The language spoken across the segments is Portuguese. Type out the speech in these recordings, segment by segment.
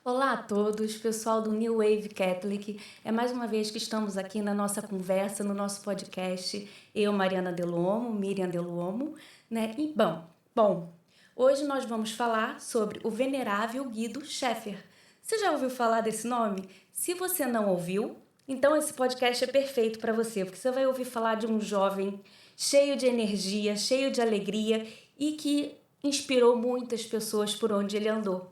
Olá a todos, pessoal do New Wave Catholic. É mais uma vez que estamos aqui na nossa conversa, no nosso podcast. Eu, Mariana Deluomo, Miriam Deluomo, né? Bom, hoje nós vamos falar sobre o venerável Guido Scheffer. Você já ouviu falar desse nome? Se você não ouviu, então esse podcast é perfeito para você, porque você vai ouvir falar de um jovem cheio de energia, cheio de alegria e que inspirou muitas pessoas por onde ele andou.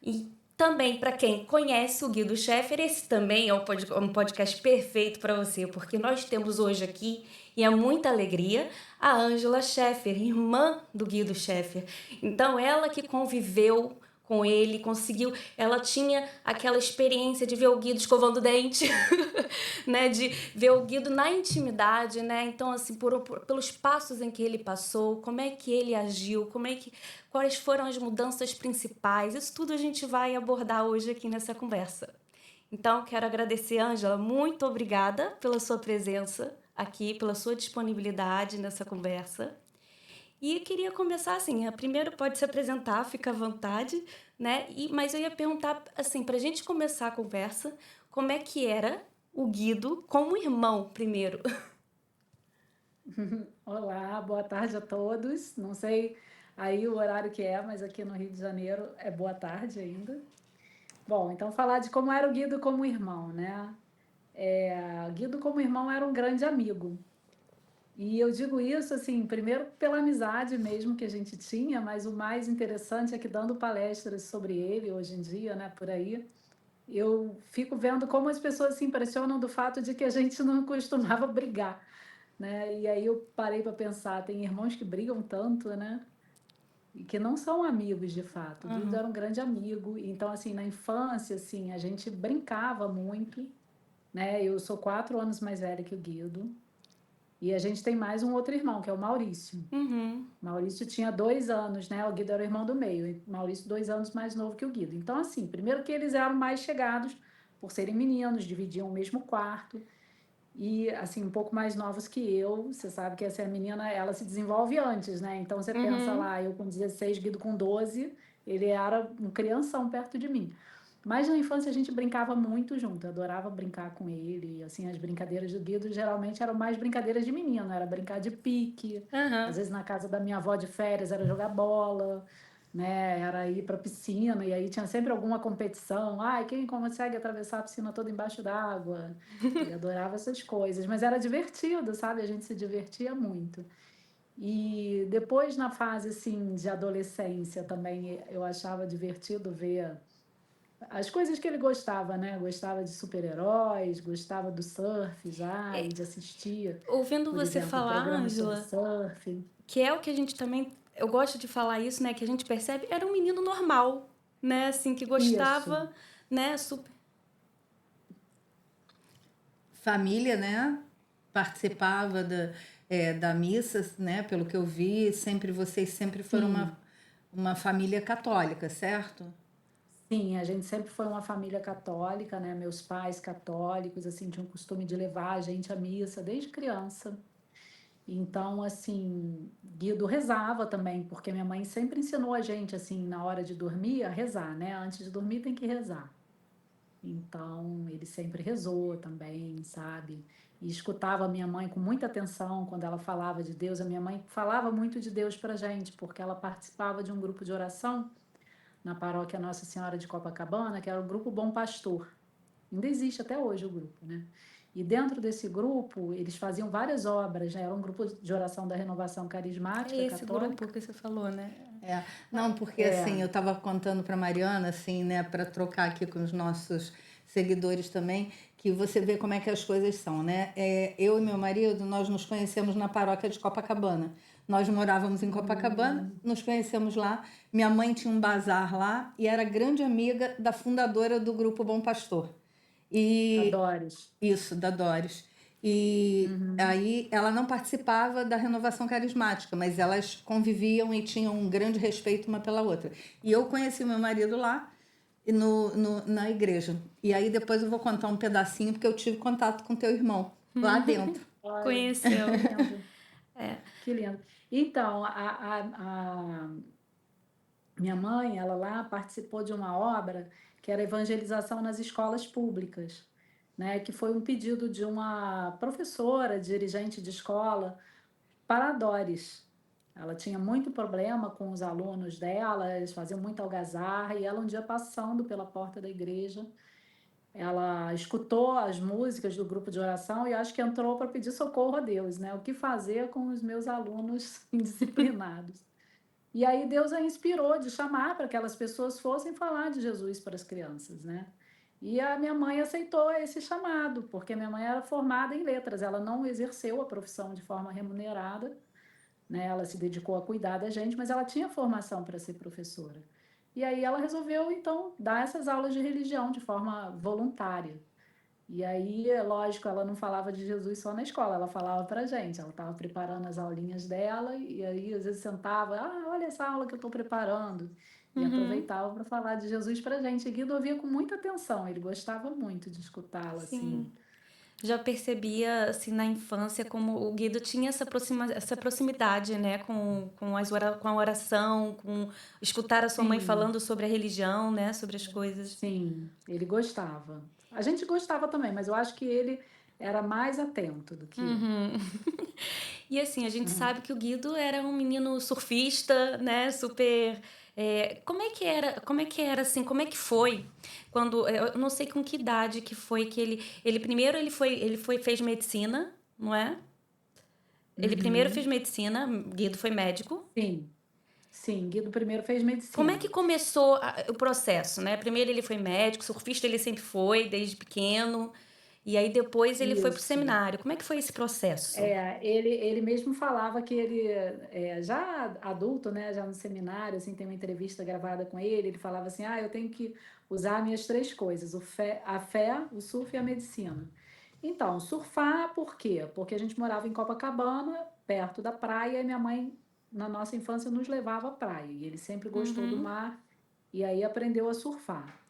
E também, para quem conhece o Guido Scheffer, esse também é um podcast perfeito para você, porque nós temos hoje aqui, e é muita alegria, a Ângela Scheffer, irmã do Guido Scheffer. Então, ela que conviveu com ele, conseguiu. Ela tinha aquela experiência de ver o Guido escovando o dente, né? De ver o Guido na intimidade, né? Então, assim, pelos passos em que ele passou, como é que ele agiu, quais foram as mudanças principais, isso tudo a gente vai abordar hoje aqui nessa conversa. Então, quero agradecer, Ângela, muito obrigada pela sua presença aqui, pela sua disponibilidade nessa conversa. E eu queria começar assim, primeiro pode se apresentar, fica à vontade, né? Mas eu ia perguntar, assim, para a gente começar a conversa, como é que era o Guido como irmão, primeiro? Olá, boa tarde a todos. Não sei aí o horário que é, mas aqui no Rio de Janeiro é boa tarde ainda. Bom, então falar de como era o Guido como irmão, né? Guido como irmão era um grande amigo. E eu digo isso assim, primeiro pela amizade mesmo que a gente tinha, mas o mais interessante é que dando palestras sobre ele hoje em dia, né, por aí, eu fico vendo como as pessoas se impressionam do fato de que a gente não costumava brigar, né? E aí eu parei para pensar, tem irmãos que brigam tanto, né? E que não são amigos de fato. O Guido Uhum. era um grande amigo, então assim, na infância assim, a gente brincava muito, né? Eu sou 4 anos mais velha que o Guido. E a gente tem mais um outro irmão, que é o Maurício. Uhum. Maurício tinha 2 anos, né? O Guido era o irmão do meio. E Maurício, 2 anos mais novo que o Guido. Então, assim, primeiro que eles eram mais chegados por serem meninos, dividiam o mesmo quarto. E, assim, um pouco mais novos que eu. Você sabe que essa menina, ela se desenvolve antes, né? Então, você pensa Uhum. lá, eu com 16, Guido com 12, ele era um crianção perto de mim. Mas na infância a gente brincava muito junto, eu adorava brincar com ele. E, assim, as brincadeiras do Guido geralmente eram mais brincadeiras de menino, era brincar de pique. Às Uhum. vezes na casa da minha avó de férias era jogar bola, né? Era ir para piscina e aí tinha sempre alguma competição. Ai, quem consegue atravessar a piscina toda embaixo d'água? Ele adorava essas coisas, mas era divertido, sabe? A gente se divertia muito. E depois na fase assim de adolescência também eu achava divertido ver as coisas que ele gostava, né? Gostava de super-heróis, gostava do surf já e de assistir, Ouvindo por você exemplo, falar, programas sobre Ângela, surf. que é o que a gente também, eu gosto de falar isso, né, que a gente percebe, era um menino normal, né, assim, que Isso, gostava, né, super... Família, né? Participava da missa, né? Pelo que eu vi, vocês sempre foram sim. uma família católica, certo? Sim, a gente sempre foi uma família católica, né? Meus pais católicos, assim, tinham o costume de levar a gente à missa desde criança. Então, assim, Guido rezava também, porque minha mãe sempre ensinou a gente, assim, na hora de dormir, a rezar, né? Antes de dormir tem que rezar. Então, ele sempre rezou também, sabe? E escutava a minha mãe com muita atenção quando ela falava de Deus. A minha mãe falava muito de Deus pra gente, porque ela participava de um grupo de oração na paróquia Nossa Senhora de Copacabana, que era o Grupo Bom Pastor. Ainda existe até hoje o grupo, né? E dentro desse grupo, eles faziam várias obras, né? Era um grupo de oração da Renovação É Carismática esse grupo Católica. que você falou, né? É, não, porque assim, É, eu estava contando para Mariana, assim, né, para trocar aqui com os nossos seguidores também, que você vê como é que as coisas são, né? Eu e meu marido, nós nos conhecemos na paróquia de Copacabana. Nós morávamos em Copacabana, hum, nos conhecemos lá. Minha mãe tinha um bazar lá e era grande amiga da fundadora do Grupo Bom Pastor. da E Doris. isso, da Doris. E Uhum. aí ela não participava da renovação carismática, mas elas conviviam e tinham um grande respeito uma pela outra. E eu conheci meu marido lá e na igreja. E aí depois eu vou contar um pedacinho, porque eu tive contato com teu irmão lá dentro. Olha, que Conheceu. lindo, É. que lindo. Então, Minha mãe, ela lá participou de uma obra que era evangelização nas escolas públicas, né? Que foi um pedido de uma professora, dirigente de escola, para a Doris. Ela tinha muito problema com os alunos dela, eles faziam muita algazarra, e ela um dia passando pela porta da igreja, ela escutou as músicas do grupo de oração e acho que entrou para pedir socorro a Deus, né? O que fazer com os meus alunos indisciplinados? E aí Deus a inspirou de chamar para que aquelas pessoas fossem falar de Jesus para as crianças, né? E a minha mãe aceitou esse chamado, porque minha mãe era formada em letras, ela não exerceu a profissão de forma remunerada, né? Ela se dedicou a cuidar da gente, mas ela tinha formação para ser professora. E aí ela resolveu, então, dar essas aulas de religião de forma voluntária. E aí, é lógico, ela não falava de Jesus só na escola, ela falava pra gente. Ela estava preparando as aulinhas dela, e aí às vezes sentava, olha essa aula que eu estou preparando. E Uhum. aproveitava para falar de Jesus pra gente. E Guido ouvia com muita atenção, ele gostava muito de escutá-la, assim. Sim. Já percebia, assim, na infância como o Guido tinha essa proximidade, né, com a oração, com escutar a sua mãe Sim, falando sobre a religião, né, sobre as coisas. sim, ele gostava. A gente gostava também, mas eu acho que ele era mais atento do que eu. Uhum. E assim, a gente Uhum. sabe que o Guido era um menino surfista, né, super... como é que era assim, como é que foi quando, eu não sei com que idade que foi que primeiro fez medicina, não é? Ele primeiro fez Uhum. medicina, Guido foi médico. Sim, sim, Guido primeiro fez Como é que medicina. começou o processo, né? Primeiro ele foi médico, surfista ele sempre foi, desde pequeno, e aí depois ele foi pro Isso. seminário. Como é que foi esse processo? Ele mesmo falava que ele, já adulto, né, já no seminário, assim, tem uma entrevista gravada com ele falava assim, eu tenho que usar minhas três coisas, a fé, o surf e a medicina. Então, surfar, por quê? Porque a gente morava em Copacabana, perto da praia, e minha mãe, na nossa infância, nos levava à praia, e ele sempre gostou do Uhum, mar, e aí aprendeu a surfar.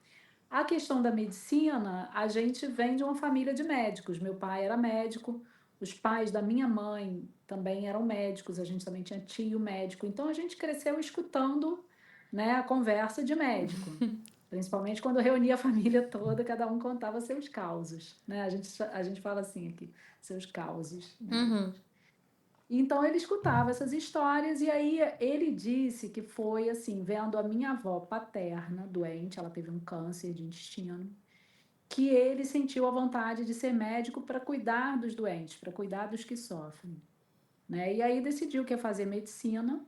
A questão da medicina, a gente vem de uma família de médicos. Meu pai era médico, os pais da minha mãe também eram médicos, a gente também tinha tio médico. Então a gente cresceu escutando, né, a conversa de médico. Principalmente quando reunia a família toda, cada um contava seus causos, né? A gente fala assim aqui, seus causos, né? uhum, Então ele escutava essas histórias e aí ele disse que foi assim, vendo a minha avó paterna doente, ela teve um câncer de intestino, que ele sentiu a vontade de ser médico para cuidar dos doentes, para cuidar dos que sofrem, né? E aí decidiu que ia fazer medicina.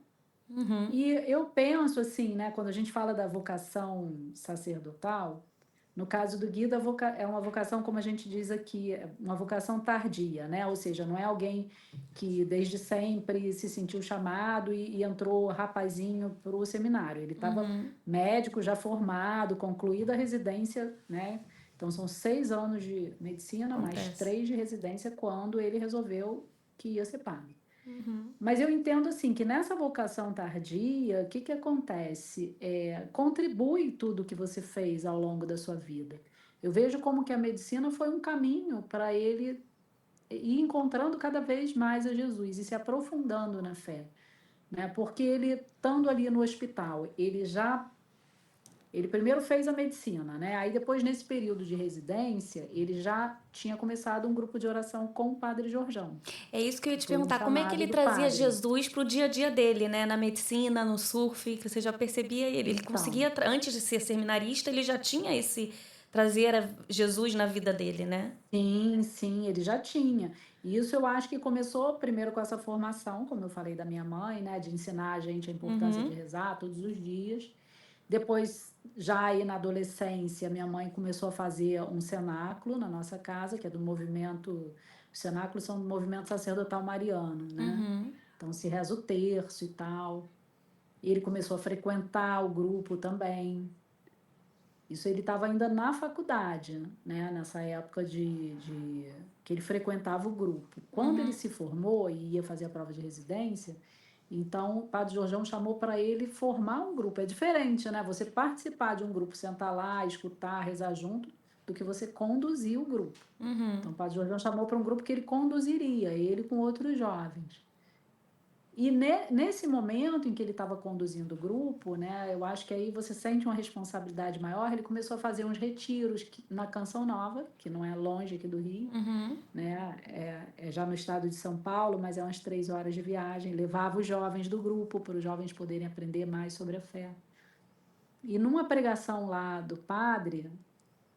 uhum. E eu penso assim, né, quando a gente fala da vocação sacerdotal, no caso do Guido, é uma vocação, como a gente diz aqui, é uma vocação tardia, né? Ou seja, não é alguém que desde sempre se sentiu chamado e entrou rapazinho para o seminário. Ele estava Uhum. médico, já formado, concluída a residência, né? Então, são 6 anos de medicina, mais Acontece. 3 de residência, quando ele resolveu que ia ser padre. Uhum. Mas eu entendo assim que nessa vocação tardia, o que que acontece? Contribui tudo que você fez ao longo da sua vida. Eu vejo como que a medicina foi um caminho para ele ir encontrando cada vez mais a Jesus e se aprofundando na fé, né? Porque ele estando ali no hospital, ele primeiro fez a medicina, né? Aí depois, nesse período de residência, ele já tinha começado um grupo de oração com o Padre Jorjão, É isso que eu ia que te foi um perguntar. Como é que chamado ele do trazia padre. Jesus pro dia a dia dele, né? Na medicina, no surf, que você já percebia ele. Ele Então, conseguia, antes de ser seminarista, ele já tinha trazer Jesus na vida dele, né? sim, sim, ele já tinha. E isso eu acho que começou primeiro com essa formação, como eu falei da minha mãe, né, de ensinar a gente a importância de Uhum. rezar todos os dias. Depois, já aí na adolescência, minha mãe começou a fazer um cenáculo na nossa casa, que é do movimento. Os cenáculos são do movimento sacerdotal mariano, né? Uhum. Então se reza o terço e tal. E ele começou a frequentar o grupo também. Isso ele estava ainda na faculdade, né? Nessa época de que ele frequentava o grupo. Quando ele Uhum. se formou e ia fazer a prova de residência, então o Padre Jorjão chamou para ele formar um grupo. É diferente, né? Você participar de um grupo, sentar lá, escutar, rezar junto, do que você conduzir o grupo. Uhum. Então o Padre Jorjão chamou para um grupo que ele conduziria, ele com outros jovens. E nesse momento em que ele estava conduzindo o grupo, né, eu acho que aí você sente uma responsabilidade maior. Ele começou a fazer uns retiros na Canção Nova, que não é longe aqui do Rio, Uhum. né, é já no estado de São Paulo, mas é umas 3 horas de viagem. Levava os jovens do grupo para os jovens poderem aprender mais sobre a fé. E numa pregação lá do padre,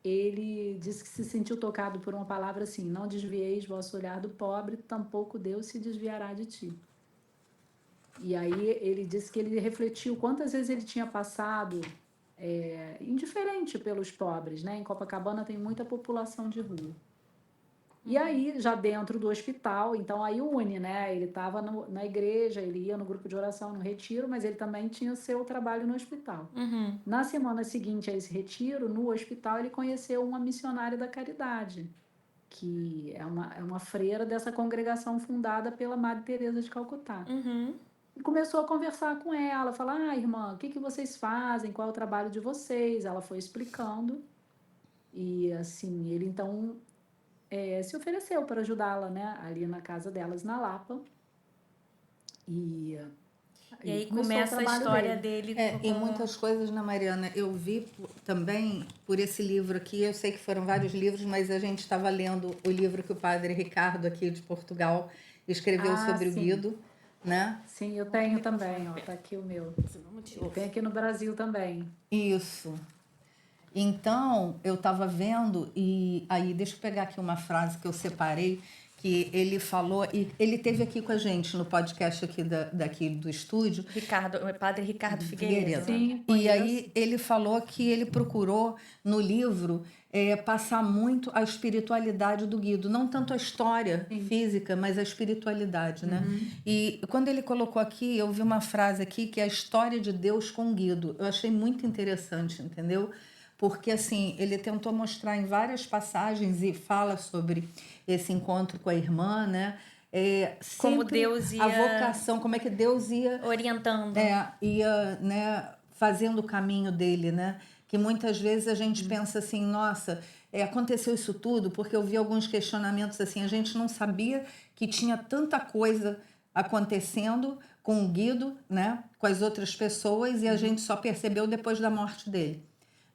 ele disse que se sentiu tocado por uma palavra assim: não desvieis vosso olhar do pobre, tampouco Deus se desviará de ti. E aí ele disse que ele refletiu quantas vezes ele tinha passado indiferente pelos pobres, né? Em Copacabana tem muita população de rua. E aí, já dentro do hospital, então aí une, né? Ele estava na igreja, ele ia no grupo de oração, no retiro, mas ele também tinha o seu trabalho no hospital. Uhum. Na semana seguinte a esse retiro, no hospital, ele conheceu uma missionária da caridade, que é uma freira dessa congregação fundada pela Madre Teresa de Calcutá. Uhum. E começou a conversar com ela, falar: ah, irmã, o que vocês fazem? Qual é o trabalho de vocês? Ela foi explicando. E assim, ele então se ofereceu para ajudá-la, né, ali na casa delas, na Lapa. E E aí começou o começa a trabalho história dele. dele E muitas coisas, né, Mariana? Eu vi também por esse livro aqui, eu sei que foram vários livros, mas a gente estava lendo o livro que o padre Ricardo, aqui de Portugal, escreveu sobre o Sim. Guido, né? Sim, eu tenho também, ó, tá aqui o meu. Eu tenho aqui no Brasil também. Isso. Então, eu estava vendo, e aí, deixa eu pegar aqui uma frase que eu separei, que ele falou, e ele teve aqui com a gente no podcast aqui daqui do estúdio. O padre Ricardo Figueiredo. Sim, E conheço. aí ele falou que ele procurou no livro passar muito a espiritualidade do Guido, não tanto a história física, mas a espiritualidade, né? E quando ele colocou aqui, eu vi uma frase aqui que é a história de Deus com Guido. Eu achei muito interessante, entendeu? Porque assim, ele tentou mostrar em várias passagens e fala sobre esse encontro com a irmã, né? Como Sempre Deus a ia vocação, como é que Deus ia orientando. ia, né, fazendo o caminho dele, né? Que muitas vezes a gente pensa assim, nossa, aconteceu isso tudo, porque eu vi alguns questionamentos assim, a gente não sabia que tinha tanta coisa acontecendo com o Guido, né, com as outras pessoas, e a gente só percebeu depois da morte dele.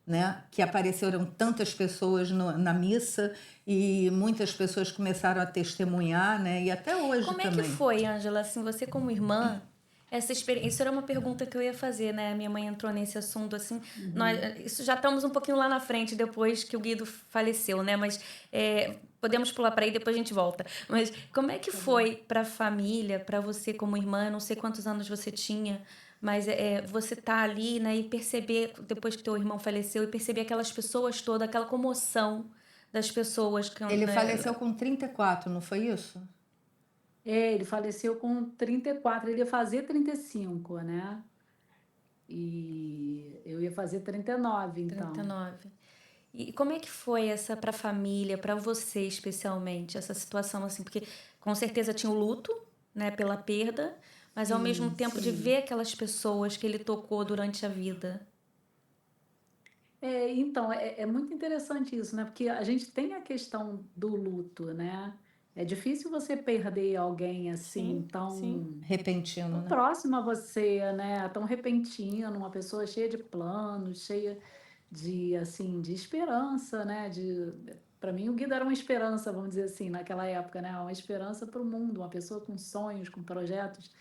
Né? Que apareceram tantas pessoas na missa e muitas pessoas começaram a testemunhar, né? E até hoje Como também. é que foi, Ângela, assim, você como irmã, essa experiência? Isso era uma pergunta que eu ia fazer, né? Minha mãe entrou nesse assunto, assim, isso já estamos um pouquinho lá na frente, depois que o Guido faleceu, né? Mas podemos pular para aí, depois a gente volta. Mas como é que foi para a família, para você como irmã? Eu não sei quantos anos você tinha, mas você tá ali, né? E perceber, depois que teu irmão faleceu, e perceber aquelas pessoas todas, aquela comoção das pessoas. Ele faleceu com 34, não foi isso? Ele faleceu com 34, ele ia fazer 35, né? E eu ia fazer 39, então. 39. E como é que foi essa para a família, para você especialmente, essa situação assim? Porque com certeza tinha o luto, né, pela perda, mas ao mesmo tempo de ver aquelas pessoas que ele tocou durante a vida. Então, é muito interessante isso, né? Porque a gente tem a questão do luto, né? É difícil você perder alguém assim, tão Repentino, né? próximo a você, né? Tão repentino, uma pessoa cheia de planos, cheia de, assim, de esperança, né? Para mim, o Guido era uma esperança, vamos dizer assim, naquela época, né? Uma esperança para o mundo, uma pessoa com sonhos, com projetos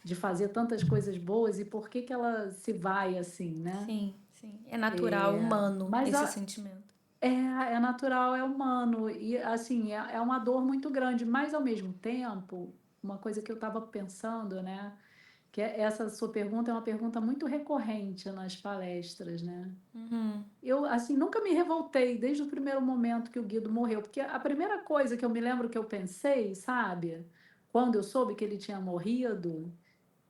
de fazer tantas coisas boas, e por que que ela se vai assim, né? Sim, sim. É natural, humano, Mas esse sentimento. é natural, é humano, e assim, é uma dor muito grande, mas ao mesmo tempo, uma coisa que eu estava pensando, né? Que essa sua pergunta é uma pergunta muito recorrente nas palestras, né? Eu, assim, nunca me revoltei desde o primeiro momento que o Guido morreu, porque a primeira coisa que eu me lembro que eu pensei, sabe? Quando eu soube que ele tinha morrido,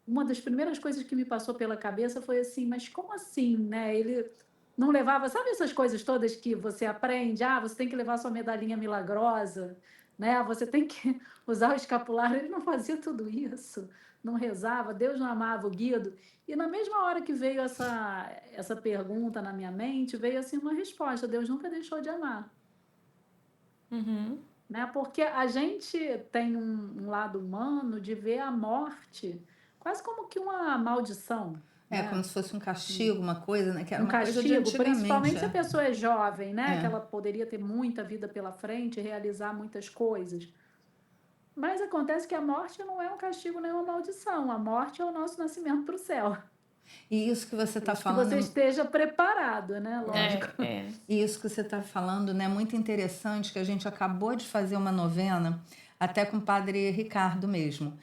uma das primeiras coisas que me passou pela cabeça foi assim, mas como assim, né? Ele não levava, sabe essas coisas todas que você aprende? Ah, você tem que levar sua medalhinha milagrosa, né? Você tem que usar o escapulário. Ele não fazia tudo isso, não rezava, Deus não amava o Guido. E na mesma hora que veio essa pergunta na minha mente, veio assim uma resposta: Deus nunca deixou de amar. Né? Porque a gente tem um lado humano de ver a morte quase como que uma maldição, É, né? como se fosse um castigo, uma coisa, né? Que era Um uma coisa de castigo, principalmente se a antigamente. pessoa é jovem, né? Que É. ela poderia ter muita vida pela frente, realizar muitas coisas. Mas acontece que a morte não é um castigo nem uma maldição. A morte é o nosso nascimento para o céu. E isso que você está Desde que falando você esteja preparado, né? Lógico. E isso que você está falando, né, é muito interessante, que a gente acabou de fazer uma novena, até com o padre Ricardo mesmo,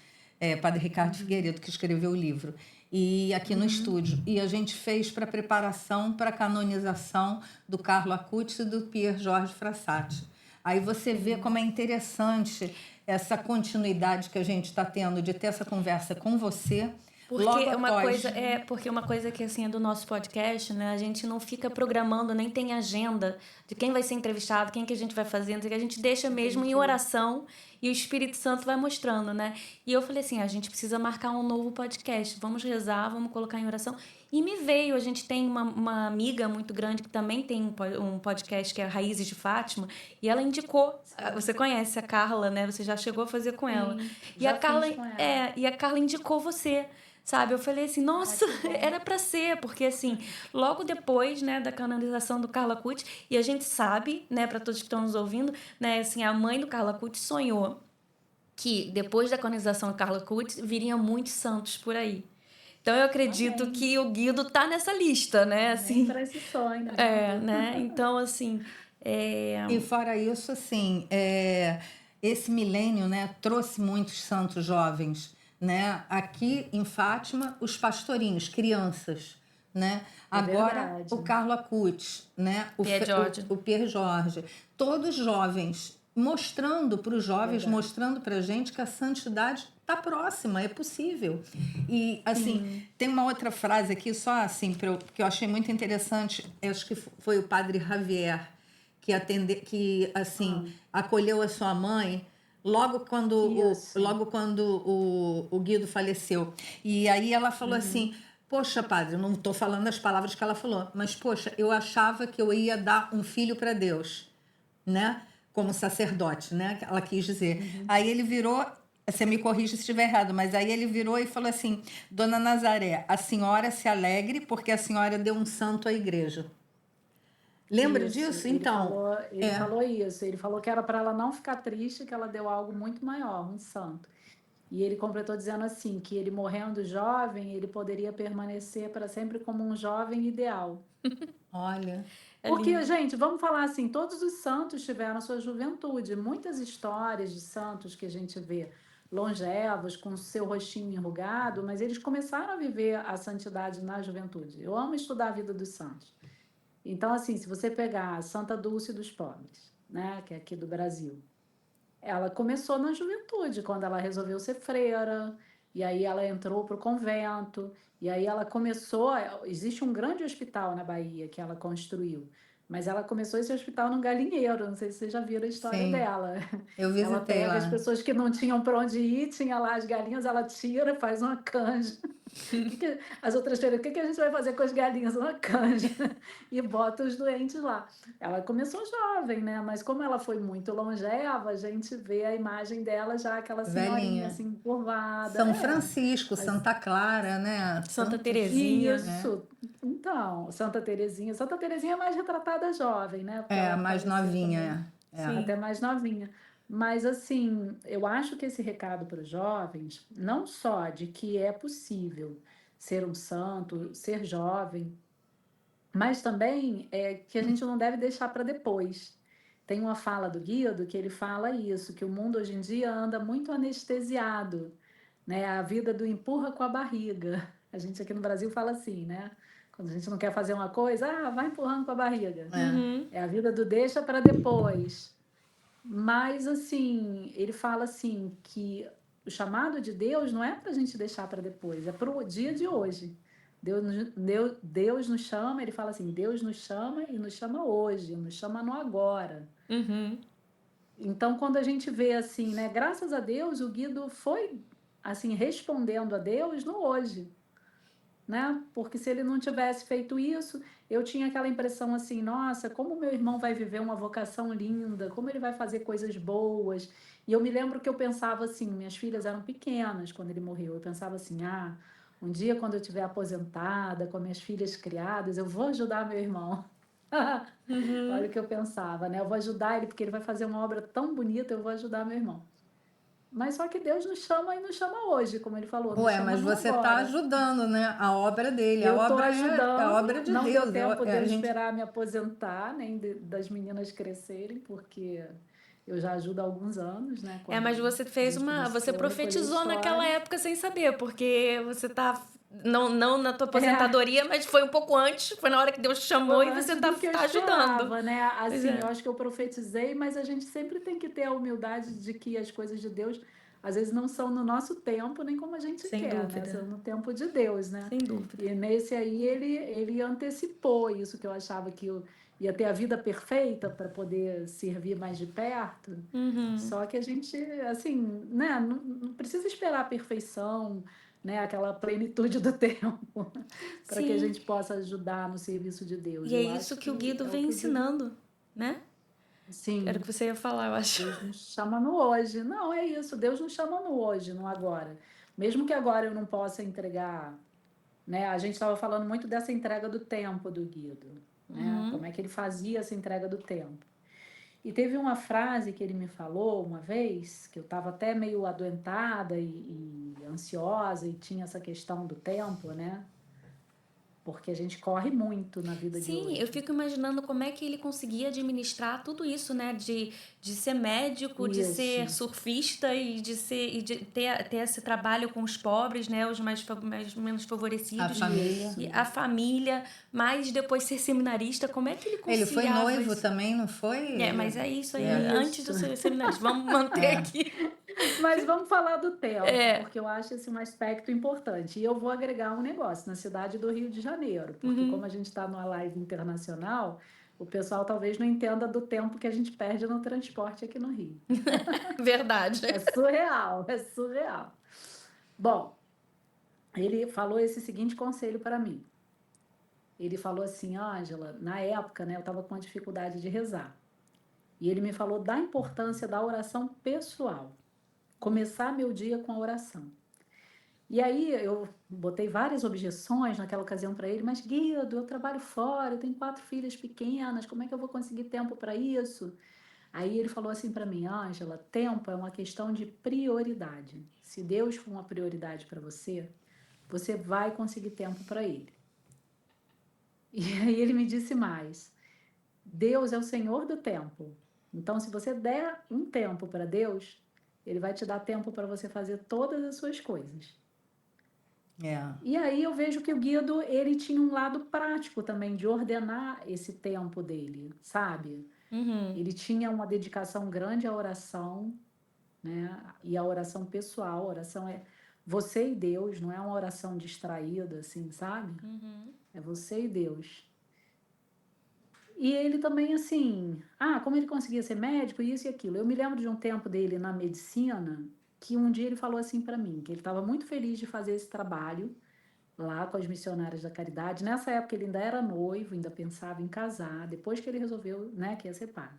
padre Ricardo Figueiredo, que escreveu o livro, e aqui no estúdio. E a gente fez para preparação para a canonização do Carlo Acutis e do Pier Jorge Frassati. Aí você vê como é interessante essa continuidade que a gente está tendo de ter essa conversa com você. Logo após. Porque uma coisa que assim é do nosso podcast, né? A gente não fica programando, nem tem agenda de quem vai ser entrevistado, quem que a gente vai fazer, não sei o que, a gente deixa mesmo em oração e o Espírito Santo vai mostrando, né? E eu falei assim, a gente precisa marcar um novo podcast, vamos rezar, vamos colocar em oração. E me veio, a gente tem uma amiga muito grande que também tem um podcast que é Raízes de Fátima, e ela indicou, você conhece a Carla, né? Você já chegou a fazer com ela. E a Carla, e a Carla indicou você. Sabe, eu falei assim, nossa, era para ser, porque assim, logo depois, né, da canonização do Carlo Acutis, e a gente sabe, né, para todos que estão nos ouvindo, né, assim, a mãe do Carlo Acutis sonhou que depois da canonização do Carlo Acutis viriam muitos santos por aí. Então eu acredito que o Guido tá nessa lista, né, assim. Para esse sonho, né? Então assim, E fora isso, assim, esse milênio, né, trouxe muitos santos jovens, né? Aqui em Fátima, os pastorinhos, crianças, né? Agora verdade. o Carlo Acutis, né? O Pier Jorge, todos jovens, mostrando para os jovens, mostrando para a gente que a santidade está próxima, é possível. E assim, tem uma outra frase aqui só assim que eu achei muito interessante, acho que foi o padre Javier que assim acolheu a sua mãe logo quando o Guido faleceu. E aí ela falou assim, poxa, padre, eu não estou falando as palavras que ela falou, mas poxa, eu achava que eu ia dar um filho para Deus, né? Como sacerdote, né? Ela quis dizer. Aí ele virou, você me corrige se estiver errado, mas aí ele virou e falou assim, Dona Nazaré, a senhora se alegre porque a senhora deu um santo à igreja. Lembra disso? Então, ele falou isso. Ele falou que era para ela não ficar triste, que ela deu algo muito maior, um santo. E ele completou dizendo assim, que ele morrendo jovem, ele poderia permanecer para sempre como um jovem ideal. Olha. Porque, gente, vamos falar assim, todos os santos tiveram sua juventude. Muitas histórias de santos que a gente vê longevos, com seu rostinho enrugado, mas eles começaram a viver a santidade na juventude. Eu amo estudar a vida dos santos. Então, assim, se você pegar a Santa Dulce dos Pobres, né, que é aqui do Brasil, ela começou na juventude, quando ela resolveu ser freira, e aí ela entrou para o convento, e aí ela começou. Existe um grande hospital na Bahia que ela construiu, mas ela começou esse hospital num galinheiro, não sei se vocês já viram a história dela. Eu visitei ela pega lá. as pessoas que não tinham para onde ir, tinha lá as galinhas, ela tira, faz uma canja. As outras feiras, o que a gente vai fazer com as galinhas? Uma canja. E bota os doentes lá. Ela começou jovem, né? Mas como ela foi muito longeva, a gente vê a imagem dela já, aquela senhorinha assim, curvada. São Francisco, Santa Clara, né? Santa Terezinha. Isso. Então, Santa Terezinha. Santa Terezinha é mais retratada jovem, né? Porque É, ela mais faleceu novinha. também, até mais novinha. Mas, assim, eu acho que esse recado para os jovens, não só de que é possível ser um santo, ser jovem, mas também é que a gente não deve deixar para depois. Tem uma fala do Guido que ele fala isso, que o mundo hoje em dia anda muito anestesiado, né? A vida do empurra com a barriga. A gente aqui no Brasil fala assim, né? Quando a gente não quer fazer uma coisa, vai empurrando com a barriga. É a vida do deixa para depois. Mas, assim, ele fala assim que o chamado de Deus não é para a gente deixar para depois, é para o dia de hoje. Deus nos chama, ele fala assim, Deus nos chama e nos chama hoje, nos chama no agora. Então, quando a gente vê assim, né, graças a Deus, o Guido foi, assim, respondendo a Deus no hoje. né? Porque se ele não tivesse feito isso, eu tinha aquela impressão assim, nossa, como meu irmão vai viver uma vocação linda, como ele vai fazer coisas boas. E eu me lembro que eu pensava assim, minhas filhas eram pequenas quando ele morreu, eu pensava assim, um dia quando eu estiver aposentada, com minhas filhas criadas, eu vou ajudar meu irmão. Olha o que eu pensava, né? Eu vou ajudar ele porque ele vai fazer uma obra tão bonita, eu vou ajudar meu irmão. Mas só que Deus nos chama e nos chama hoje, como ele falou, nos Ué, chama mas no você está agora. ajudando, né? A obra dele. A Eu estou obra é a ajudando, obra de não deu Deus. tempo de A eu gente, esperar me aposentar, nem das meninas crescerem, porque eu já ajudo há alguns anos, né? Mas Quando você a fez gente você começou a recolher profetizou naquela histórias. época sem saber, porque você tá não na tua É, aposentadoria, mas foi um pouco antes, foi na hora que Deus te chamou foi e você antes do que eu tá ajudando. esperava, né? Pois Assim, eu é. acho que eu profetizei, mas a gente sempre tem que ter a humildade de que as coisas de Deus, às vezes, não são no nosso tempo, nem como a gente Sem quer, né? dúvida. São no tempo de Deus, né? Sem dúvida. E nesse aí ele antecipou isso que eu achava que eu ia ter a vida perfeita para poder servir mais de perto. Uhum. Só que a gente, assim, né? Não precisa esperar a perfeição, né? Aquela plenitude do tempo para que a Sim. gente possa ajudar no serviço de Deus. E é Eu isso acho que o que Guido é o vem que o Guido, ensinando, né? Era o sim, que você ia falar, eu acho. Deus nos chama no hoje. Não, é isso, Deus nos chama no hoje, no agora. Mesmo que agora eu não possa entregar, né? A gente estava falando muito dessa entrega do tempo do Guido, né? Uhum. Como é que ele fazia essa entrega do tempo. E teve uma frase que ele me falou uma vez, que eu estava até meio adoentada e ansiosa, e tinha essa questão do tempo, né? Porque a gente corre muito na vida de Sim, eu hoje. fico imaginando como é que ele conseguia administrar tudo isso, né? De ser médico, de ser Isso, surfista e de ter esse trabalho com os pobres, né? Os mais menos a favorecidos. família. E isso. a família, mas depois ser seminarista. Como é que ele Ele foi conciliava noivo isso? também, não foi? Mas é isso aí, É, antes de Isso. ser seminarista. Vamos manter é. aqui. Mas vamos falar do tempo, É. porque eu acho esse um aspecto importante. E eu vou agregar um negócio na cidade do Rio de Janeiro, porque como Uhum. a gente está numa live internacional, o pessoal talvez não entenda do tempo que a gente perde no transporte aqui no Rio. Verdade. É surreal, é surreal. Bom, ele falou esse seguinte conselho para mim. Ele falou assim, Ângela, na época, né, eu estava com uma dificuldade de rezar. E ele me falou da importância da oração pessoal. Começar meu dia com a oração. E aí eu botei várias objeções naquela ocasião para ele, mas Guido, eu trabalho fora, eu tenho 4 filhas pequenas, como é que eu vou conseguir tempo para isso? Aí ele falou assim para mim, Ângela, tempo é uma questão de prioridade. Se Deus for uma prioridade para você, você vai conseguir tempo para ele. E aí ele me disse mais, Deus é o Senhor do tempo. Então, se você der um tempo para Deus, ele vai te dar tempo para você fazer todas as suas coisas. É. E aí eu vejo que o Guido, ele tinha um lado prático também de ordenar esse tempo dele, sabe? Uhum. Ele tinha uma dedicação grande à oração, né? E à oração pessoal. A oração é você e Deus, não é uma oração distraída, assim, sabe? Uhum. É você e Deus. E ele também, assim, como ele conseguia ser médico, isso e aquilo. Eu me lembro de um tempo dele na medicina, que um dia ele falou assim para mim, que ele estava muito feliz de fazer esse trabalho lá com as missionárias da caridade. Nessa época ele ainda era noivo, ainda pensava em casar, depois que ele resolveu, né, que ia ser padre.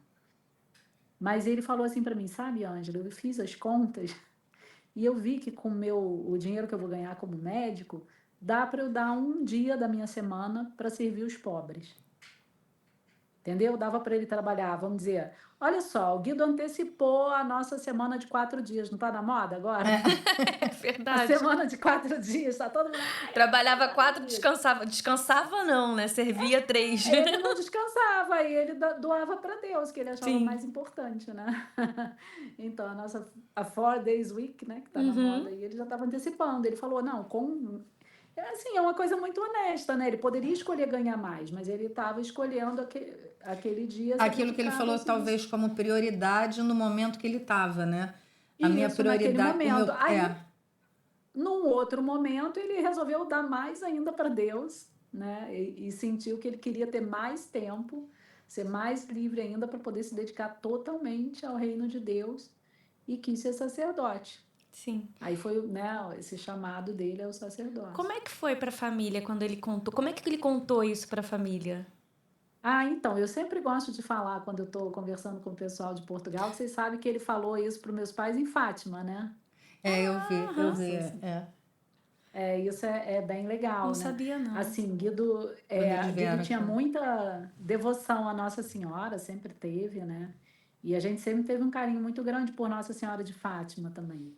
Mas ele falou assim para mim, sabe, Ângela, eu fiz as contas e eu vi que com o dinheiro que eu vou ganhar como médico, dá para eu dar um dia da minha semana para servir os pobres. Entendeu? Dava para ele trabalhar, vamos dizer. Olha só, o Guido antecipou a nossa semana de 4 dias, não está na moda agora? É A verdade. semana de 4 dias, está todo mundo. Eu quero Trabalhava 4 4, dias. descansava. Descansava não, né? Servia 3. Ele não descansava, e ele doava para Deus, que ele achava Sim. mais importante, né? Então, a 4 days week, né, que tá na moda, Uhum. e ele já estava antecipando. Ele falou, não, assim, é uma coisa muito honesta, né? Ele poderia escolher ganhar mais, mas ele estava escolhendo aquele dia ser Aquilo que ele dedicado ao falou, serviço. talvez como prioridade no momento que ele estava, né? A minha Isso, naquele prioridade, o momento. meu. Aí, num outro momento, ele resolveu dar mais ainda para Deus, né? E sentiu que ele queria ter mais tempo, ser mais livre ainda para poder se dedicar totalmente ao reino de Deus e quis ser sacerdote. Sim. Aí foi, né, esse chamado dele ao sacerdócio. Como é que foi para a família quando ele contou? Como é que ele contou isso para a família? Então, eu sempre gosto de falar quando eu estou conversando com o pessoal de Portugal, que vocês sabem que ele falou isso para os meus pais em Fátima, né? Eu Aham. vi, é. Isso é bem Não legal, né? sabia, não. Assim, Quando eles Guido vieram tinha aqui. muita devoção à Nossa Senhora, sempre teve, né? E a gente sempre teve um carinho muito grande por Nossa Senhora de Fátima também.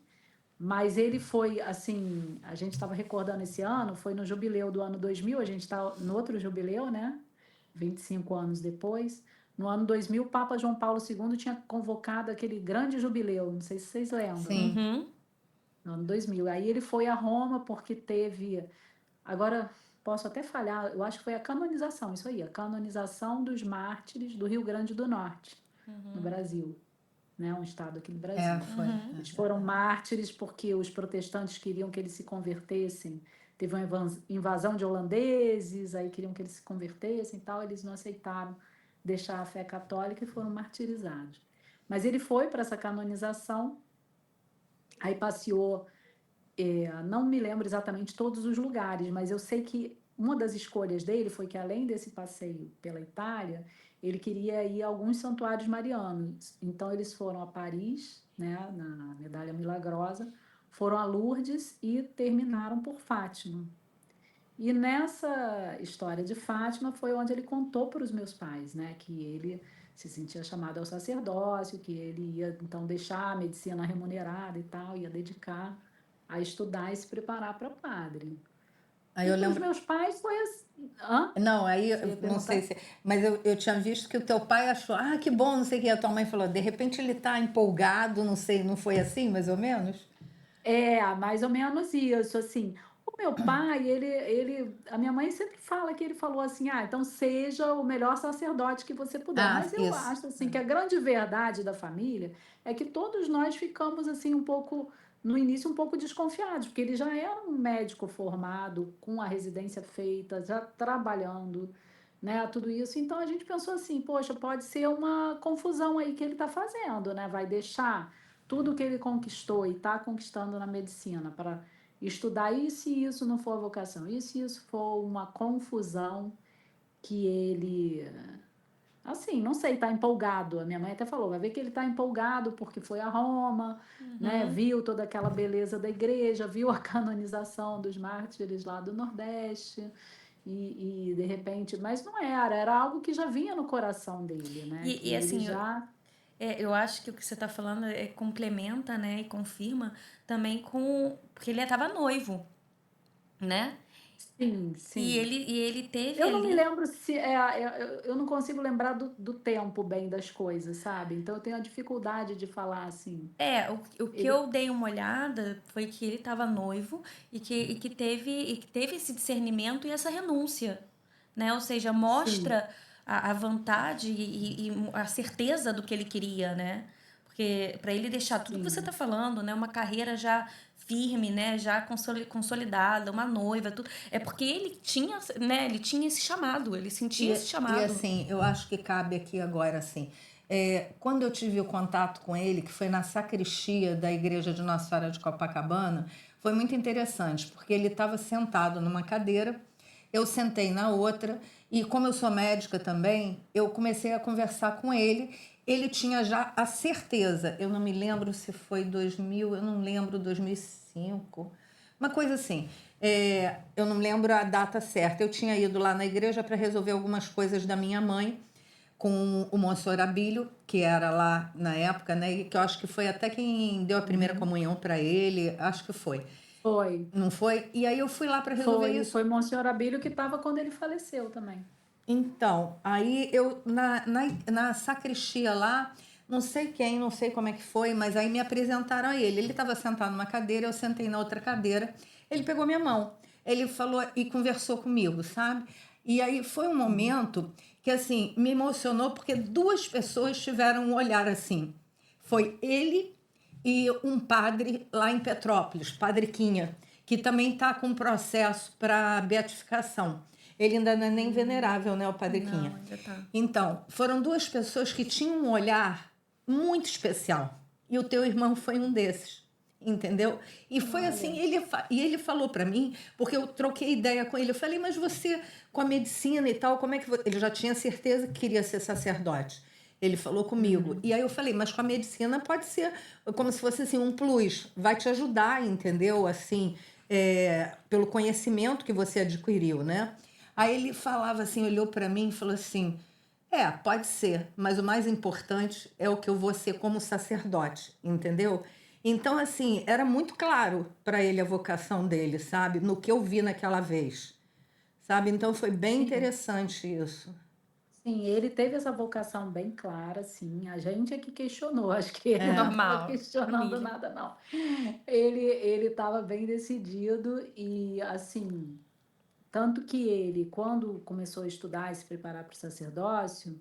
Mas ele foi, assim, a gente estava recordando esse ano, foi no jubileu do ano 2000, a gente está no outro jubileu, né? 25 anos depois. No ano 2000, o Papa João Paulo II tinha convocado aquele grande jubileu, não sei se vocês lembram. Sim. Uhum. No ano 2000. Aí ele foi a Roma porque teve. Agora, posso até falhar, eu acho que foi a canonização, isso aí, a canonização dos mártires do Rio Grande do Norte, no Brasil, né? Um estado aqui no Brasil. Foi. Eles foram mártires porque os protestantes queriam que eles se convertessem. Teve uma invasão de holandeses, aí queriam que eles se convertessem e tal, eles não aceitaram deixar a fé católica e foram martirizados. Mas ele foi para essa canonização, aí passeou, não me lembro exatamente todos os lugares, mas eu sei que uma das escolhas dele foi que, além desse passeio pela Itália, ele queria ir a alguns santuários marianos. Então, eles foram a Paris, né, na Medalha Milagrosa, foram a Lourdes e terminaram por Fátima. E nessa história de Fátima foi onde ele contou para os meus pais, né, que ele se sentia chamado ao sacerdócio, que ele ia então deixar a medicina remunerada e tal, ia dedicar a estudar e se preparar para padre. Aí E eu para os lembro. meus pais foi assim. Hã? Não, aí Você ia não sei perguntar? se. Mas eu tinha visto que o teu pai achou, que bom, não sei o que. A tua mãe falou, de repente ele tá empolgado, não sei, não foi assim, mais ou menos? Mais ou menos isso, assim. O meu pai, a minha mãe sempre fala que ele falou assim, então seja o melhor sacerdote que você puder. Mas eu Isso. acho assim que a grande verdade da família é que todos nós ficamos assim um pouco no início um pouco desconfiados, porque ele já era um médico formado, com a residência feita, já trabalhando, né, tudo isso. Então a gente pensou assim, poxa, pode ser uma confusão aí que ele está fazendo, né? Vai deixar tudo que ele conquistou e está conquistando na medicina para estudar, e se isso não for a vocação, e se isso for uma confusão que ele, assim, não sei, está empolgado. A minha mãe até falou, vai ver que ele está empolgado porque foi a Roma, né? Viu toda aquela beleza da igreja, viu a canonização dos mártires lá do Nordeste. E de repente, mas não era algo que já vinha no coração dele, né? Que E ele assim, já. eu acho que o que você está falando complementa, né, e confirma também com... Porque ele estava noivo, né? Sim, sim. E ele teve Eu não me ali... lembro se. Eu não consigo lembrar do tempo bem das coisas, sabe? Então eu tenho a dificuldade de falar assim. O que Ele, eu dei uma olhada foi que ele estava noivo e que teve esse discernimento e essa renúncia, né? Ou seja, sim, mostra a vontade e a certeza do que ele queria, né? Porque para ele deixar tudo que você está sim. falando, né? Uma carreira já firme, né? Já consolidada, uma noiva, tudo. É porque ele tinha, né? Ele tinha esse chamado, ele sentia esse E chamado. assim, eu acho que cabe aqui agora, assim, quando eu tive o contato com ele, que foi na sacristia da igreja de Nossa Senhora de Copacabana, foi muito interessante, porque ele estava sentado numa cadeira, eu sentei na outra, e como eu sou médica também, eu comecei a conversar com ele. Ele tinha já a certeza, eu não me lembro se foi 2000, eu não lembro, 2005, uma coisa assim. Eu não lembro a data certa. Eu tinha ido lá na igreja para resolver algumas coisas da minha mãe com o Monsenhor Abílio, que era lá na época, né? E que eu acho que foi até quem deu a primeira comunhão para ele, acho que foi. Foi. Não foi? E aí eu fui lá para resolver Foi. E isso. foi Monsenhor Abílio que estava quando ele faleceu também. Então, aí eu, na sacristia lá, não sei quem, não sei como é que foi, mas aí me apresentaram a ele. Ele estava sentado numa cadeira, eu sentei na outra cadeira. Ele pegou minha mão, ele falou e conversou comigo, sabe? E aí foi um momento que, assim, me emocionou porque duas pessoas tiveram um olhar assim. Foi ele e um padre lá em Petrópolis, Padre Quinha, que também está com um processo para beatificação. Ele ainda não é nem venerável, né, o Padre Quinha? Não, ainda tá. Então, foram duas pessoas que tinham um olhar muito especial. E o teu irmão foi um desses. entendeu? E foi assim, ele falou para mim, porque eu troquei ideia com ele, eu falei, mas você, com a medicina e tal, como é que... Ele já tinha certeza que queria ser sacerdote. Ele falou comigo. E aí eu falei, mas com a medicina pode ser como se fosse assim, um plus, vai te ajudar, entendeu? Assim, pelo conhecimento que você adquiriu, né? Aí ele falava assim, olhou para mim e falou assim, pode ser, mas o mais importante é o que eu vou ser como sacerdote, entendeu? Então, assim, era muito claro para ele a vocação dele, sabe? No que eu vi naquela vez, sabe? Então, foi bem Sim. interessante isso. Sim, ele teve essa vocação bem clara, sim. A gente é que questionou, acho que ele não estava Normal, questionando família. nada, não. Ele estava bem decidido e, assim, tanto que ele, quando começou a estudar e se preparar para o sacerdócio,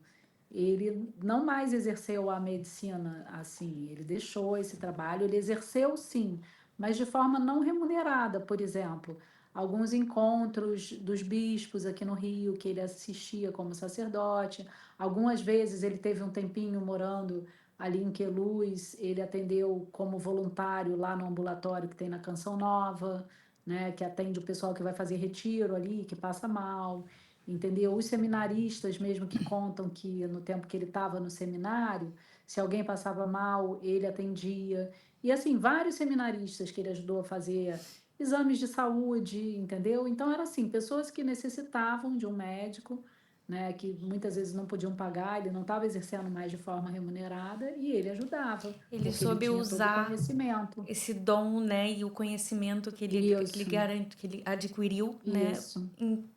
ele não mais exerceu a medicina assim, ele deixou esse trabalho, ele exerceu sim, mas de forma não remunerada, por exemplo. Alguns encontros dos bispos aqui no Rio, que ele assistia como sacerdote. Algumas vezes ele teve um tempinho morando ali em Queluz, ele atendeu como voluntário lá no ambulatório que tem na Canção Nova, né, que atende o pessoal que vai fazer retiro ali, que passa mal, entendeu? Os seminaristas mesmo que contam que no tempo que ele estava no seminário, se alguém passava mal, ele atendia. E assim, vários seminaristas que ele ajudou a fazer exames de saúde, entendeu? Então era assim, pessoas que necessitavam de um médico, né, que muitas vezes não podiam pagar, ele não estava exercendo mais de forma remunerada e ele ajudava, Ele porque ele soube tinha todo o usar conhecimento. esse dom, né, e o conhecimento que ele Isso, garante, que ele adquiriu, né, isso, em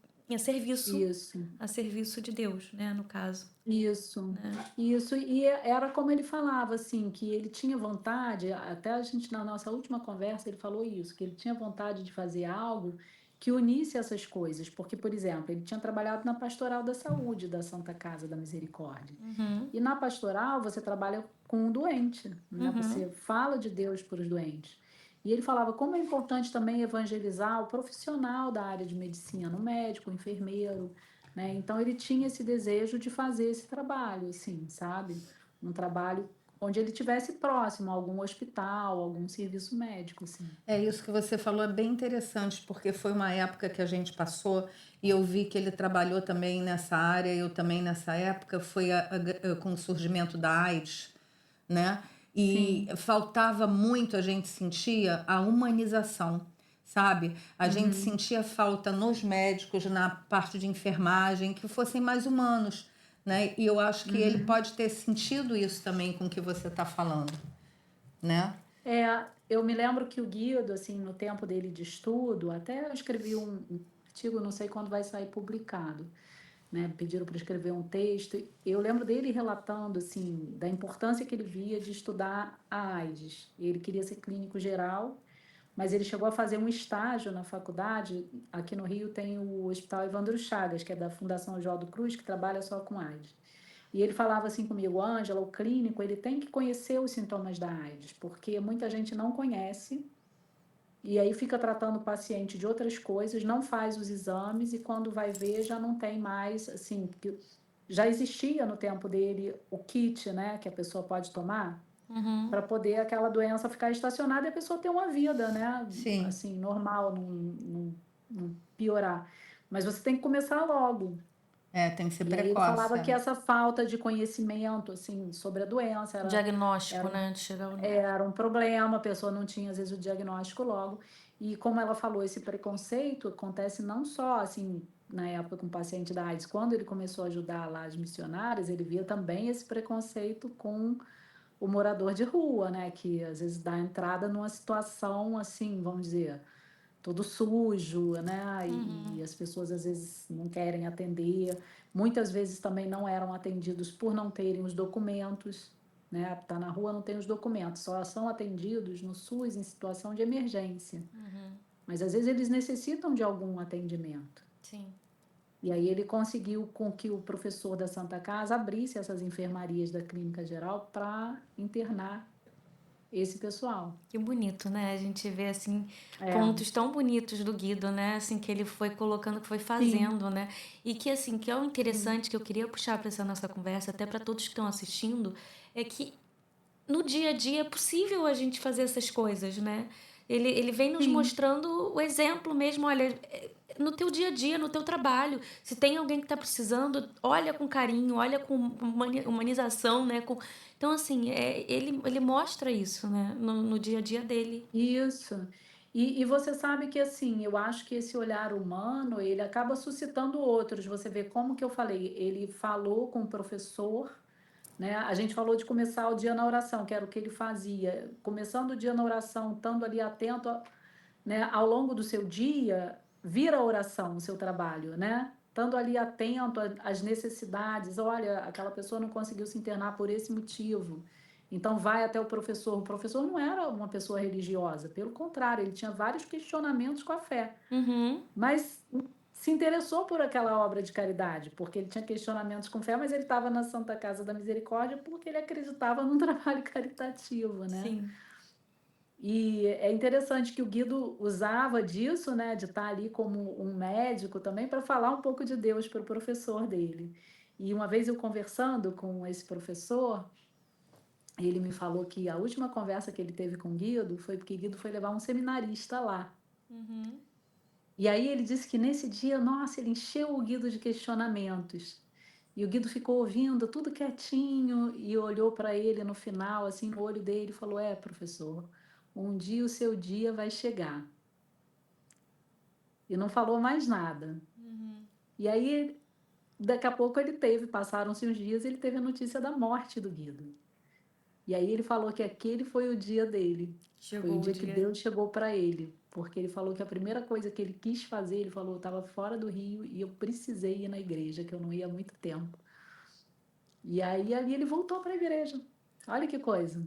isso. a serviço de Deus, né, no caso, Isso, né? isso, e era como ele falava, assim, que ele tinha vontade, até a gente na nossa última conversa ele falou isso, que ele tinha vontade de fazer algo que unisse essas coisas, porque, por exemplo, ele tinha trabalhado na Pastoral da Saúde da Santa Casa da Misericórdia, Uhum, e na pastoral você trabalha com o doente, né? uhum, Você fala de Deus para os doentes. E ele falava como é importante também evangelizar o profissional da área de medicina, o médico, o enfermeiro, né? Então ele tinha esse desejo de fazer esse trabalho, assim, sabe? Um trabalho onde ele tivesse próximo a algum hospital, algum serviço médico, assim. É isso que você falou, é bem interessante, porque foi uma época que a gente passou e eu vi que ele trabalhou também nessa área, eu também nessa época, foi com o surgimento da AIDS, né? E Sim. faltava muito, a gente sentia a humanização, sabe? A gente Uhum. sentia falta nos médicos, na parte de enfermagem, que fossem mais humanos, né? E eu acho que ele Uhum. pode ter sentido isso também com o que você está falando, né? Eu me lembro que o Guido, assim, no tempo dele de estudo, até eu escrevi um artigo, não sei quando vai sair publicado, né? Pediram para escrever um texto. Eu lembro dele relatando, assim, da importância que ele via de estudar a AIDS. Ele queria ser clínico geral, mas ele chegou a fazer um estágio na faculdade. Aqui no Rio tem o Hospital Evandro Chagas, que é da Fundação Oswaldo Cruz, que trabalha só com AIDS. E ele falava assim comigo, Ângela, o clínico, ele tem que conhecer os sintomas da AIDS, porque muita gente não conhece, e aí fica tratando o paciente de outras coisas, não faz os exames, e quando vai ver já não tem mais, assim, porque já existia no tempo dele o kit, né, que a pessoa pode tomar, uhum. para poder aquela doença ficar estacionada e a pessoa ter uma vida, né, Sim. assim, normal, não piorar. Mas você tem que começar logo. Tem que ser E aí ele precoce. falava que essa falta de conhecimento, assim, sobre a doença Diagnóstico, era, um, né, de chegar era um problema, a pessoa não tinha, às vezes, o diagnóstico logo. E como ela falou, esse preconceito acontece não só, assim, na época com o paciente da AIDS, quando ele começou a ajudar lá as missionárias, ele via também esse preconceito com o morador de rua, né, que às vezes dá entrada numa situação, assim, vamos dizer, todo sujo, né? E as pessoas às vezes não querem atender. Muitas vezes também não eram atendidos por não terem os documentos, né? Tá na rua, não tem os documentos, só são atendidos no SUS em situação de emergência. Mas às vezes eles necessitam de algum atendimento. sim. E aí ele conseguiu com que o professor da Santa Casa abrisse essas enfermarias da clínica geral para internar esse pessoal. Que bonito, né? A gente vê, assim, É, pontos tão bonitos do Guido, né? Assim, que ele foi colocando, que foi sim, fazendo, né? E que, assim, que é o sim. interessante que eu queria puxar para essa nossa conversa, até para todos que estão assistindo, é que no dia a dia é possível a gente fazer essas coisas, né? Ele vem nos Sim. mostrando o exemplo mesmo, olha, no teu dia a dia, no teu trabalho, se tem alguém que está precisando, olha com carinho, olha com humanização, né? Então, assim, ele mostra isso, né? No dia a dia dele. Isso. E você sabe que, assim, eu acho que esse olhar humano, ele acaba suscitando outros. Você vê como que eu falei, ele falou com o professor, né? A gente falou de começar o dia na oração, que era o que ele fazia. Começando o dia na oração, estando ali atento, né, ao longo do seu dia, vira a oração o seu trabalho, né? Estando ali atento às necessidades, olha, aquela pessoa não conseguiu se internar por esse motivo. Então vai até o professor. O professor não era uma pessoa religiosa, pelo contrário, ele tinha vários questionamentos com a fé, Uhum. mas se interessou por aquela obra de caridade, porque ele tinha questionamentos com fé, mas ele estava na Santa Casa da Misericórdia porque ele acreditava num trabalho caritativo, né? Sim. E é interessante que o Guido usava disso, né, de estar ali como um médico também, para falar um pouco de Deus para o professor dele. E uma vez eu conversando com esse professor, ele me falou que a última conversa que ele teve com o Guido foi porque Guido foi levar um seminarista lá. Uhum. E aí ele disse que nesse dia, nossa, ele encheu o Guido de questionamentos. E o Guido ficou ouvindo tudo quietinho e olhou para ele no final, assim, no olho dele, e falou: É, professor, um dia o seu dia vai chegar. E não falou mais nada. Uhum. E aí, daqui a pouco passaram-se uns dias, ele teve a notícia da morte do Guido. E aí ele falou que aquele foi o dia dele. Foi o Chegou o dia que dia. Deus chegou para ele, porque ele falou que a primeira coisa que ele quis fazer, ele falou, eu estava fora do Rio e eu precisei ir na igreja, que eu não ia há muito tempo. E aí ali ele voltou para a igreja. Olha que coisa.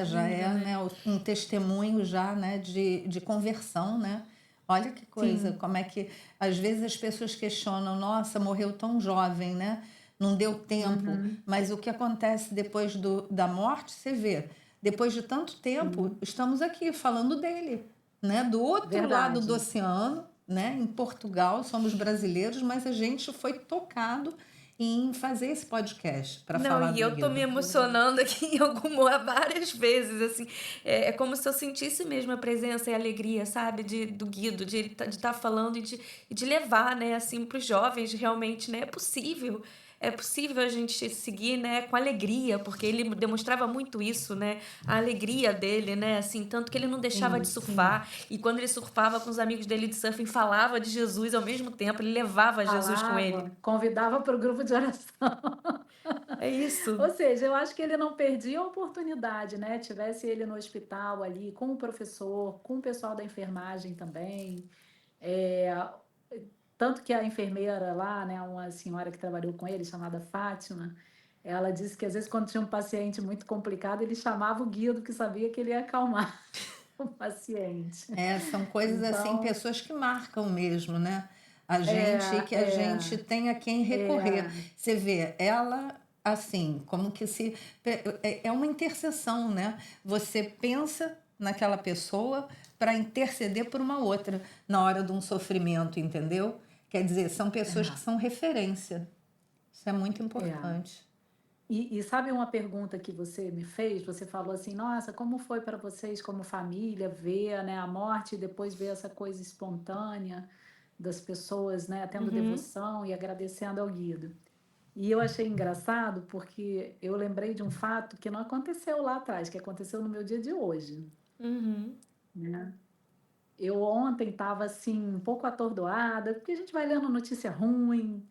Já Lindo, é, né? né, um testemunho já, né, de conversão, né? Olha que coisa, Sim. como é que às vezes as pessoas questionam, nossa, morreu tão jovem, né? Não deu tempo. Uhum. Mas o que acontece depois da morte, você vê, depois de tanto tempo, Sim. estamos aqui falando dele, né? Do outro lado do Verdade. oceano, né? Em Portugal, somos brasileiros, mas a gente foi tocado em fazer esse podcast para Não, falar e do eu tô me Guido. Verdade. emocionando aqui em alguma várias vezes, assim. É como se eu sentisse mesmo a presença e a alegria, sabe, do Guido, de estar falando e de levar, né, assim, para os jovens realmente, né? É possível a gente seguir, né, com alegria, porque ele demonstrava muito isso, né? A alegria dele, né? Assim, tanto que ele não deixava de Sim, sim. surfar. E quando ele surfava com os amigos dele de surfing, falava de Jesus ao mesmo tempo, ele levava Jesus com ele. Falava, convidava para o grupo de oração. É isso. Ou seja, eu acho que ele não perdia a oportunidade, né? Tivesse ele no hospital ali, com o professor, com o pessoal da enfermagem também. É, tanto que a enfermeira lá, né, uma senhora que trabalhou com ele, chamada Fátima, ela disse que às vezes quando tinha um paciente muito complicado, ele chamava o Guido, que sabia que ele ia acalmar o paciente. São coisas assim, Então, pessoas que marcam mesmo, né? A é, gente, que a gente é, tem a quem recorrer. é, Você vê, ela assim, como que se. É uma intercessão, né? Você pensa naquela pessoa para interceder por uma outra na hora de um sofrimento, entendeu? Quer dizer, são pessoas que são referência. Isso é muito é. importante. E sabe uma pergunta que você me fez? Você falou assim, nossa, como foi para vocês como família ver, né, a morte e depois ver essa coisa espontânea das pessoas, né, tendo Uhum. devoção e agradecendo ao Guido. E eu achei engraçado porque eu lembrei de um fato que não aconteceu lá atrás, que aconteceu no meu dia de hoje, Uhum. né? Eu ontem estava assim um pouco atordoada, porque a gente vai lendo notícia ruim,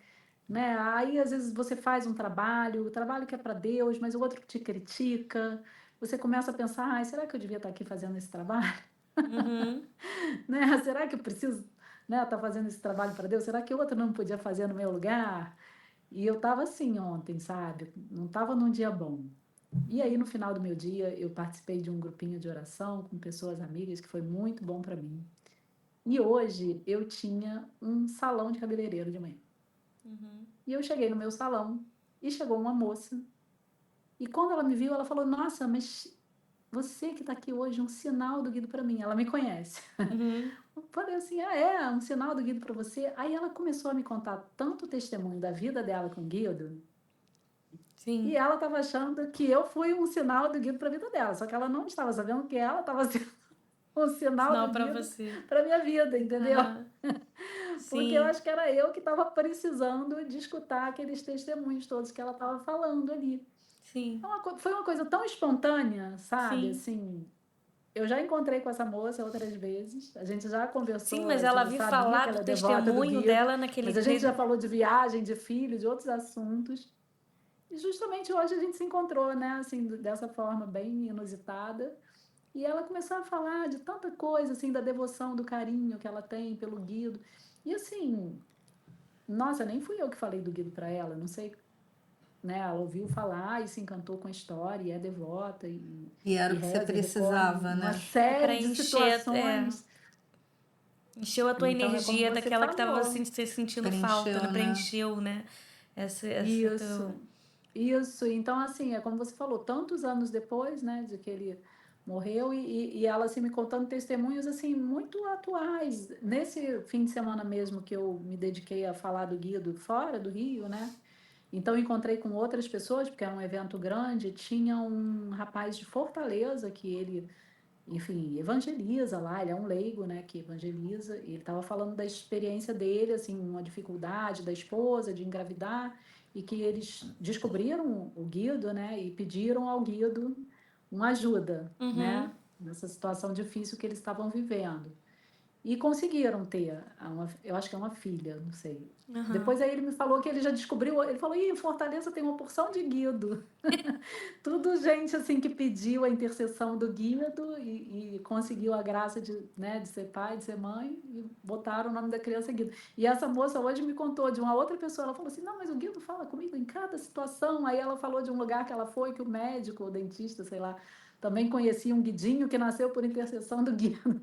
né? Aí às vezes você faz um trabalho, o trabalho que é para Deus, mas o outro te critica. Você começa a pensar, ai, será que eu devia estar aqui fazendo esse trabalho? Uhum. Né? Será que eu preciso, né, estar fazendo esse trabalho para Deus? Será que outro não podia fazer no meu lugar? E eu estava assim ontem, sabe? Não estava num dia bom. E aí no final do meu dia eu participei de um grupinho de oração com pessoas amigas que foi muito bom para mim. E hoje eu tinha um salão de cabeleireiro de manhã. Uhum. E eu cheguei no meu salão e chegou uma moça. E quando ela me viu, ela falou: Nossa, mas você que está aqui hoje, um sinal do Guido para mim. Ela me conhece. Uhum. Eu falei assim: Ah, é? Um sinal do Guido para você? Aí ela começou a me contar tanto o testemunho da vida dela com o Guido, Sim. E ela estava achando que eu fui um sinal do Guido para a vida dela, só que ela não estava sabendo que ela estava sendo um sinal Sinal do pra Guido você. para minha vida, entendeu? Aham. Porque eu Sim, acho que era eu que estava precisando de escutar aqueles testemunhos todos que ela estava falando ali. sim, Foi uma coisa tão espontânea, sabe? sim. Assim, eu já encontrei com essa moça outras vezes, a gente já Sim, conversou, mas assim, ela eu viu sabia que falar ela do é devota do testemunho Guido, dela naquele mas a gente já falou de viagem, de filho, de outros assuntos. E justamente hoje a gente se encontrou, né, assim, dessa forma bem inusitada. E ela começou a falar de tanta coisa, assim, da devoção, do carinho que ela tem pelo Guido. E assim, nossa, nem fui eu que falei do Guido para ela, não sei, né? Ela ouviu falar e se encantou com a história, e é devota, E era e o que você reza, e recorre precisava, uma né? É pra série de encher, situações. encheu a tua Então, é como energia você daquela que tava falou. se sentindo falta, né? Preencheu, né? Preencheu, né? Essa teu... Isso, isso. Então, assim, é como você falou, tantos anos depois, né, de que ele morreu, e ela, assim, me contando testemunhos, assim, muito atuais. Nesse fim de semana mesmo que eu me dediquei a falar do Guido fora do Rio, né, então encontrei com outras pessoas, porque era um evento grande, tinha um rapaz de Fortaleza que ele, enfim, evangeliza lá, ele é um leigo, né, que evangeliza, e ele estava falando da experiência dele, assim, uma dificuldade da esposa de engravidar, e que eles descobriram o Guido, né, e pediram ao Guido uma ajuda, Uhum, né, nessa situação difícil que eles estavam vivendo. E conseguiram ter, eu acho que é uma filha, não sei. aham. Depois aí ele me falou que ele já descobriu, ele falou, ih, em Fortaleza tem uma porção de Guido. Tudo gente assim que pediu a intercessão do Guido e conseguiu a graça de, né, de ser pai, de ser mãe, e botaram o nome da criança Guido. E essa moça hoje me contou de uma outra pessoa, ela falou assim, não, mas o Guido fala comigo em cada situação. Aí ela falou de um lugar que ela foi, que o médico, o dentista, sei lá, também conhecia um Guidinho que nasceu por intercessão do Guido.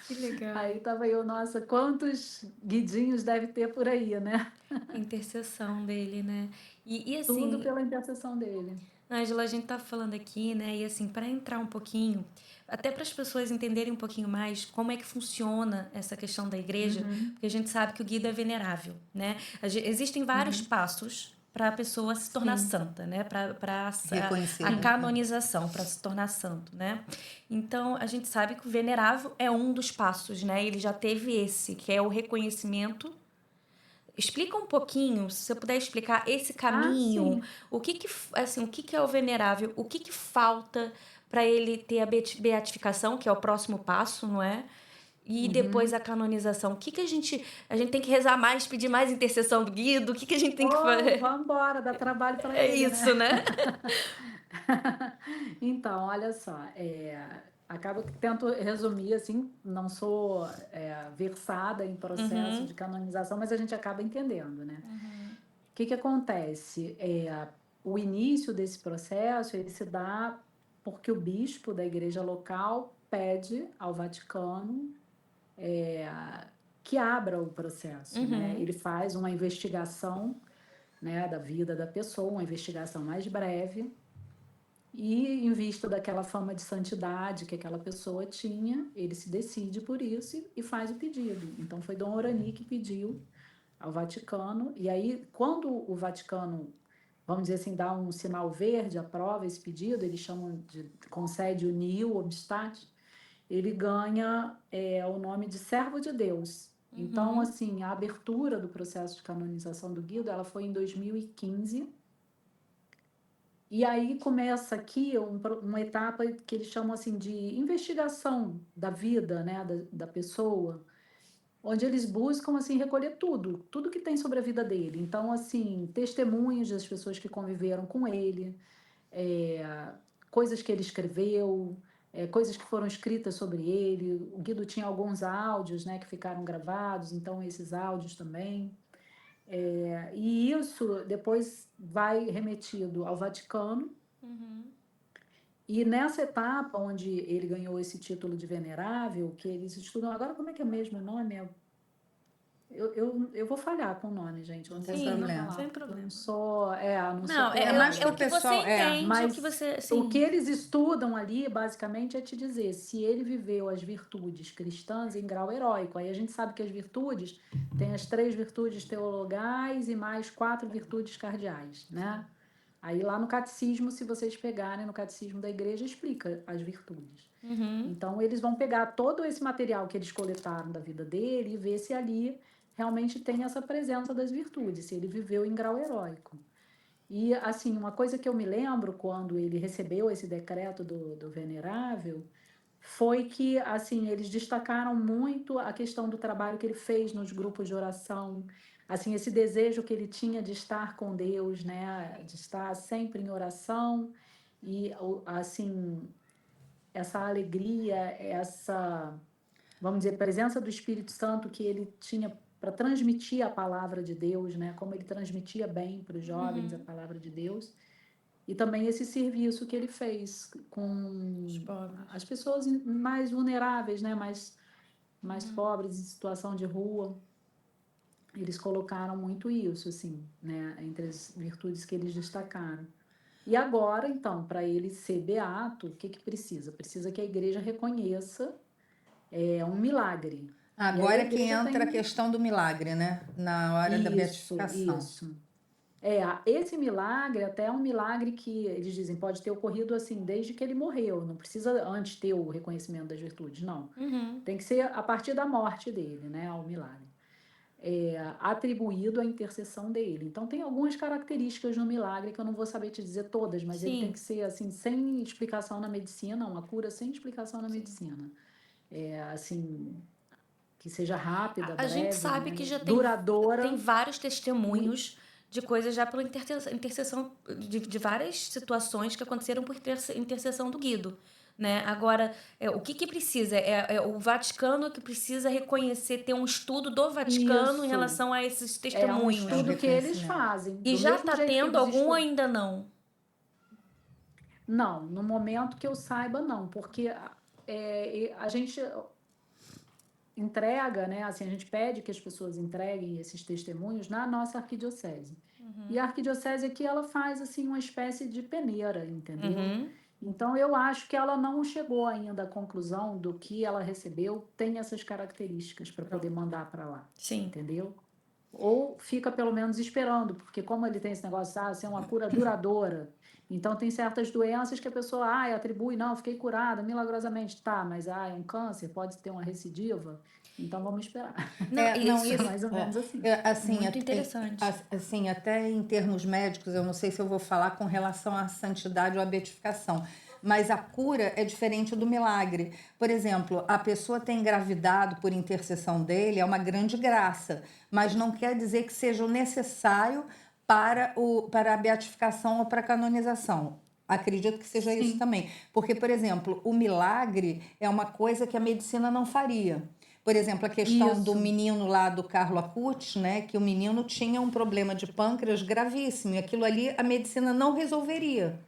Que legal. Aí tava eu, nossa, quantos Guidinhos deve ter por aí, né? A intercessão dele, né? E Tudo assim, pela intercessão dele. Ângela, a gente tá falando aqui, né? E assim, para entrar um pouquinho, até para as pessoas entenderem um pouquinho mais como é que funciona essa questão da igreja, Uhum, porque a gente sabe que o Guido é venerável, né? Existem vários uhum. passos para a pessoa se tornar Sim, santa, né? Para a Reconhecido. canonização, para se tornar santo, né? Então, a gente sabe que o venerável é um dos passos, né? Ele já teve esse, que é o reconhecimento. Explica um pouquinho, se você puder explicar esse ah, caminho, sim. assim, o que que é o venerável, o que falta para ele ter a beatificação, que é o próximo passo, não é? E depois Uhum. a canonização. O que que a gente tem que rezar mais, pedir mais intercessão do Guido? O que que a gente tem que Oh, fazer? vamos embora, dá trabalho para É ele, isso, né? né? Então, olha só, acaba que tento resumir, assim, não sou versada em processo Uhum, de canonização, mas a gente acaba entendendo, né? uhum, O que que acontece? O início desse processo, ele se dá porque o bispo da igreja local pede ao Vaticano é, que abra o processo, né? uhum, Ele faz uma investigação, né, da vida da pessoa, uma investigação mais breve, e em vista daquela fama de santidade que aquela pessoa tinha, ele se decide por isso e faz o pedido. Então foi Dom Orani que pediu ao Vaticano, e aí quando o Vaticano, vamos dizer assim, dá um sinal verde, aprova esse pedido, eles chamam de, concede o nihil obstat, ele ganha o nome de servo de Deus. Então, uhum, assim, a abertura do processo de canonização do Guido, ela foi em 2015, e aí começa aqui uma etapa que eles chamam assim de investigação da vida, né, da pessoa, onde eles buscam assim recolher tudo que tem sobre a vida dele. Então, assim, testemunhos das pessoas que conviveram com ele, é, coisas que ele escreveu, coisas que foram escritas sobre ele. O Guido tinha alguns áudios, né, que ficaram gravados, então esses áudios também. E isso depois vai remetido ao Vaticano. uhum. E nessa etapa onde ele ganhou esse título de venerável, que eles estudam agora, como é que é mesmo o nome? Eu vou falhar com o nome, gente, eu Não não tem vou saber Sim, problema. falar, sem porque eu não problema. sou, não sou Não, É mais é que o o teóloga. que você pessoal. entende, o que Mas você, o que sim. eles estudam ali, basicamente, é te dizer se ele viveu as virtudes cristãs em grau heróico. Aí a gente sabe que as virtudes tem as 3 virtudes teologais e mais 4 virtudes cardeais, né? Aí lá no catecismo, se vocês pegarem no catecismo da igreja, explica as virtudes. Uhum. Então eles vão pegar todo esse material que eles coletaram da vida dele e ver se ali realmente tem essa presença das virtudes, se ele viveu em grau heróico. E, assim, uma coisa que eu me lembro quando ele recebeu esse decreto do venerável foi que, assim, eles destacaram muito a questão do trabalho que ele fez nos grupos de oração, assim, esse desejo que ele tinha de estar com Deus, né, de estar sempre em oração e, assim, essa alegria, essa, vamos dizer, presença do Espírito Santo que ele tinha para transmitir a palavra de Deus, né? Como ele transmitia bem para os jovens a Uhum. palavra de Deus. E também esse serviço que ele fez Os com pobres. as pessoas mais vulneráveis, né? Mais pobres, em situação de rua. Eles colocaram muito isso, assim, né? Entre as virtudes que eles destacaram. E agora, então, para ele ser beato, o que que precisa? Precisa que a igreja reconheça um milagre. E aí a Agora que igreja entra a tem questão do milagre, né? Na hora da isso, beatificação. isso. Esse milagre até é um milagre que eles dizem pode ter ocorrido assim desde que ele morreu, não precisa antes ter o reconhecimento das virtudes, não. Uhum. Tem que ser a partir da morte dele, né, o milagre. Atribuído à intercessão dele. Então tem algumas características no milagre que eu não vou saber te dizer todas, mas ele tem Sim, que ser assim sem explicação na medicina, uma cura sem explicação na sim. medicina. Assim, que seja rápida, A gente breve, sabe que né, já tem duradoura vários e testemunhos de coisas já pela intercessão de várias situações que aconteceram por intercessão do Guido. Né? Agora, o que, que precisa? É o Vaticano que precisa reconhecer, ter um estudo do Vaticano em isso. relação a esses É um É o testemunhos. estudo que eles reconhecimento. fazem, E do já mesmo está jeito que tendo eles algum ou estudam. ainda não? Não, no momento que eu saiba, não, porque a gente entrega, né? Assim, a gente pede que as pessoas entreguem esses testemunhos na nossa arquidiocese. E a arquidiocese aqui ela faz assim uma espécie de peneira, entendeu? Uhum. Então eu acho que ela não chegou ainda à conclusão do que ela recebeu tem essas características para poder mandar para lá, Sim. entendeu? Ou fica pelo menos esperando, porque como ele tem esse negócio, ser uma cura duradoura, então tem certas doenças que a pessoa, atribui, não, fiquei curada milagrosamente, tá, mas é um câncer, pode ter uma recidiva, então vamos esperar. Não, Não, isso É isso, mais ou menos assim. assim, muito interessante. assim, até em termos médicos, eu não sei se eu vou falar com relação à santidade ou à beatificação, mas a cura é diferente do milagre. Por exemplo, a pessoa ter engravidado por intercessão dele é uma grande graça, mas não quer dizer que seja o necessário para a beatificação ou para a canonização. Acredito que seja isso Sim, também. Porque, por exemplo, o milagre é uma coisa que a medicina não faria. Por exemplo, a questão do isso, menino lá do Carlo Acutis, né, que o menino tinha um problema de pâncreas gravíssimo, e aquilo ali a medicina não resolveria,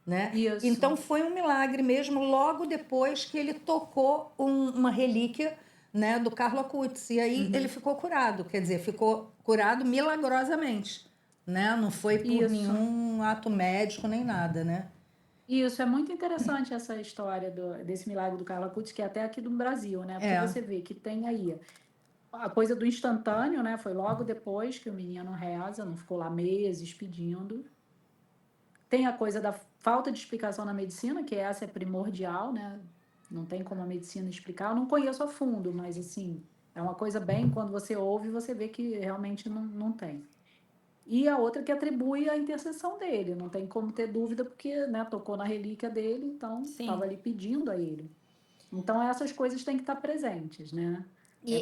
né? isso. Então foi um milagre mesmo logo depois que ele tocou uma relíquia, né, do Carlo Acutis, e aí ele Uhum. ficou curado, quer dizer, ficou curado milagrosamente, né? Não foi por Isso. nenhum ato médico nem nada, né? Isso, é muito interessante essa história desse milagre do Carlo Acutis, que é até aqui do Brasil, né? Porque É, você vê que tem aí a coisa do instantâneo, né? Foi logo depois que o menino reza, não ficou lá meses pedindo. Tem a coisa da falta de explicação na medicina, que essa é primordial, né? Não tem como a medicina explicar. Eu não conheço a fundo, mas assim, é uma coisa bem, quando você ouve, você vê que realmente não tem. E a outra que atribui a intercessão dele, não tem como ter dúvida, porque, né, tocou na relíquia dele, então estava Sim. ali pedindo a ele. Então essas coisas têm que estar presentes, né?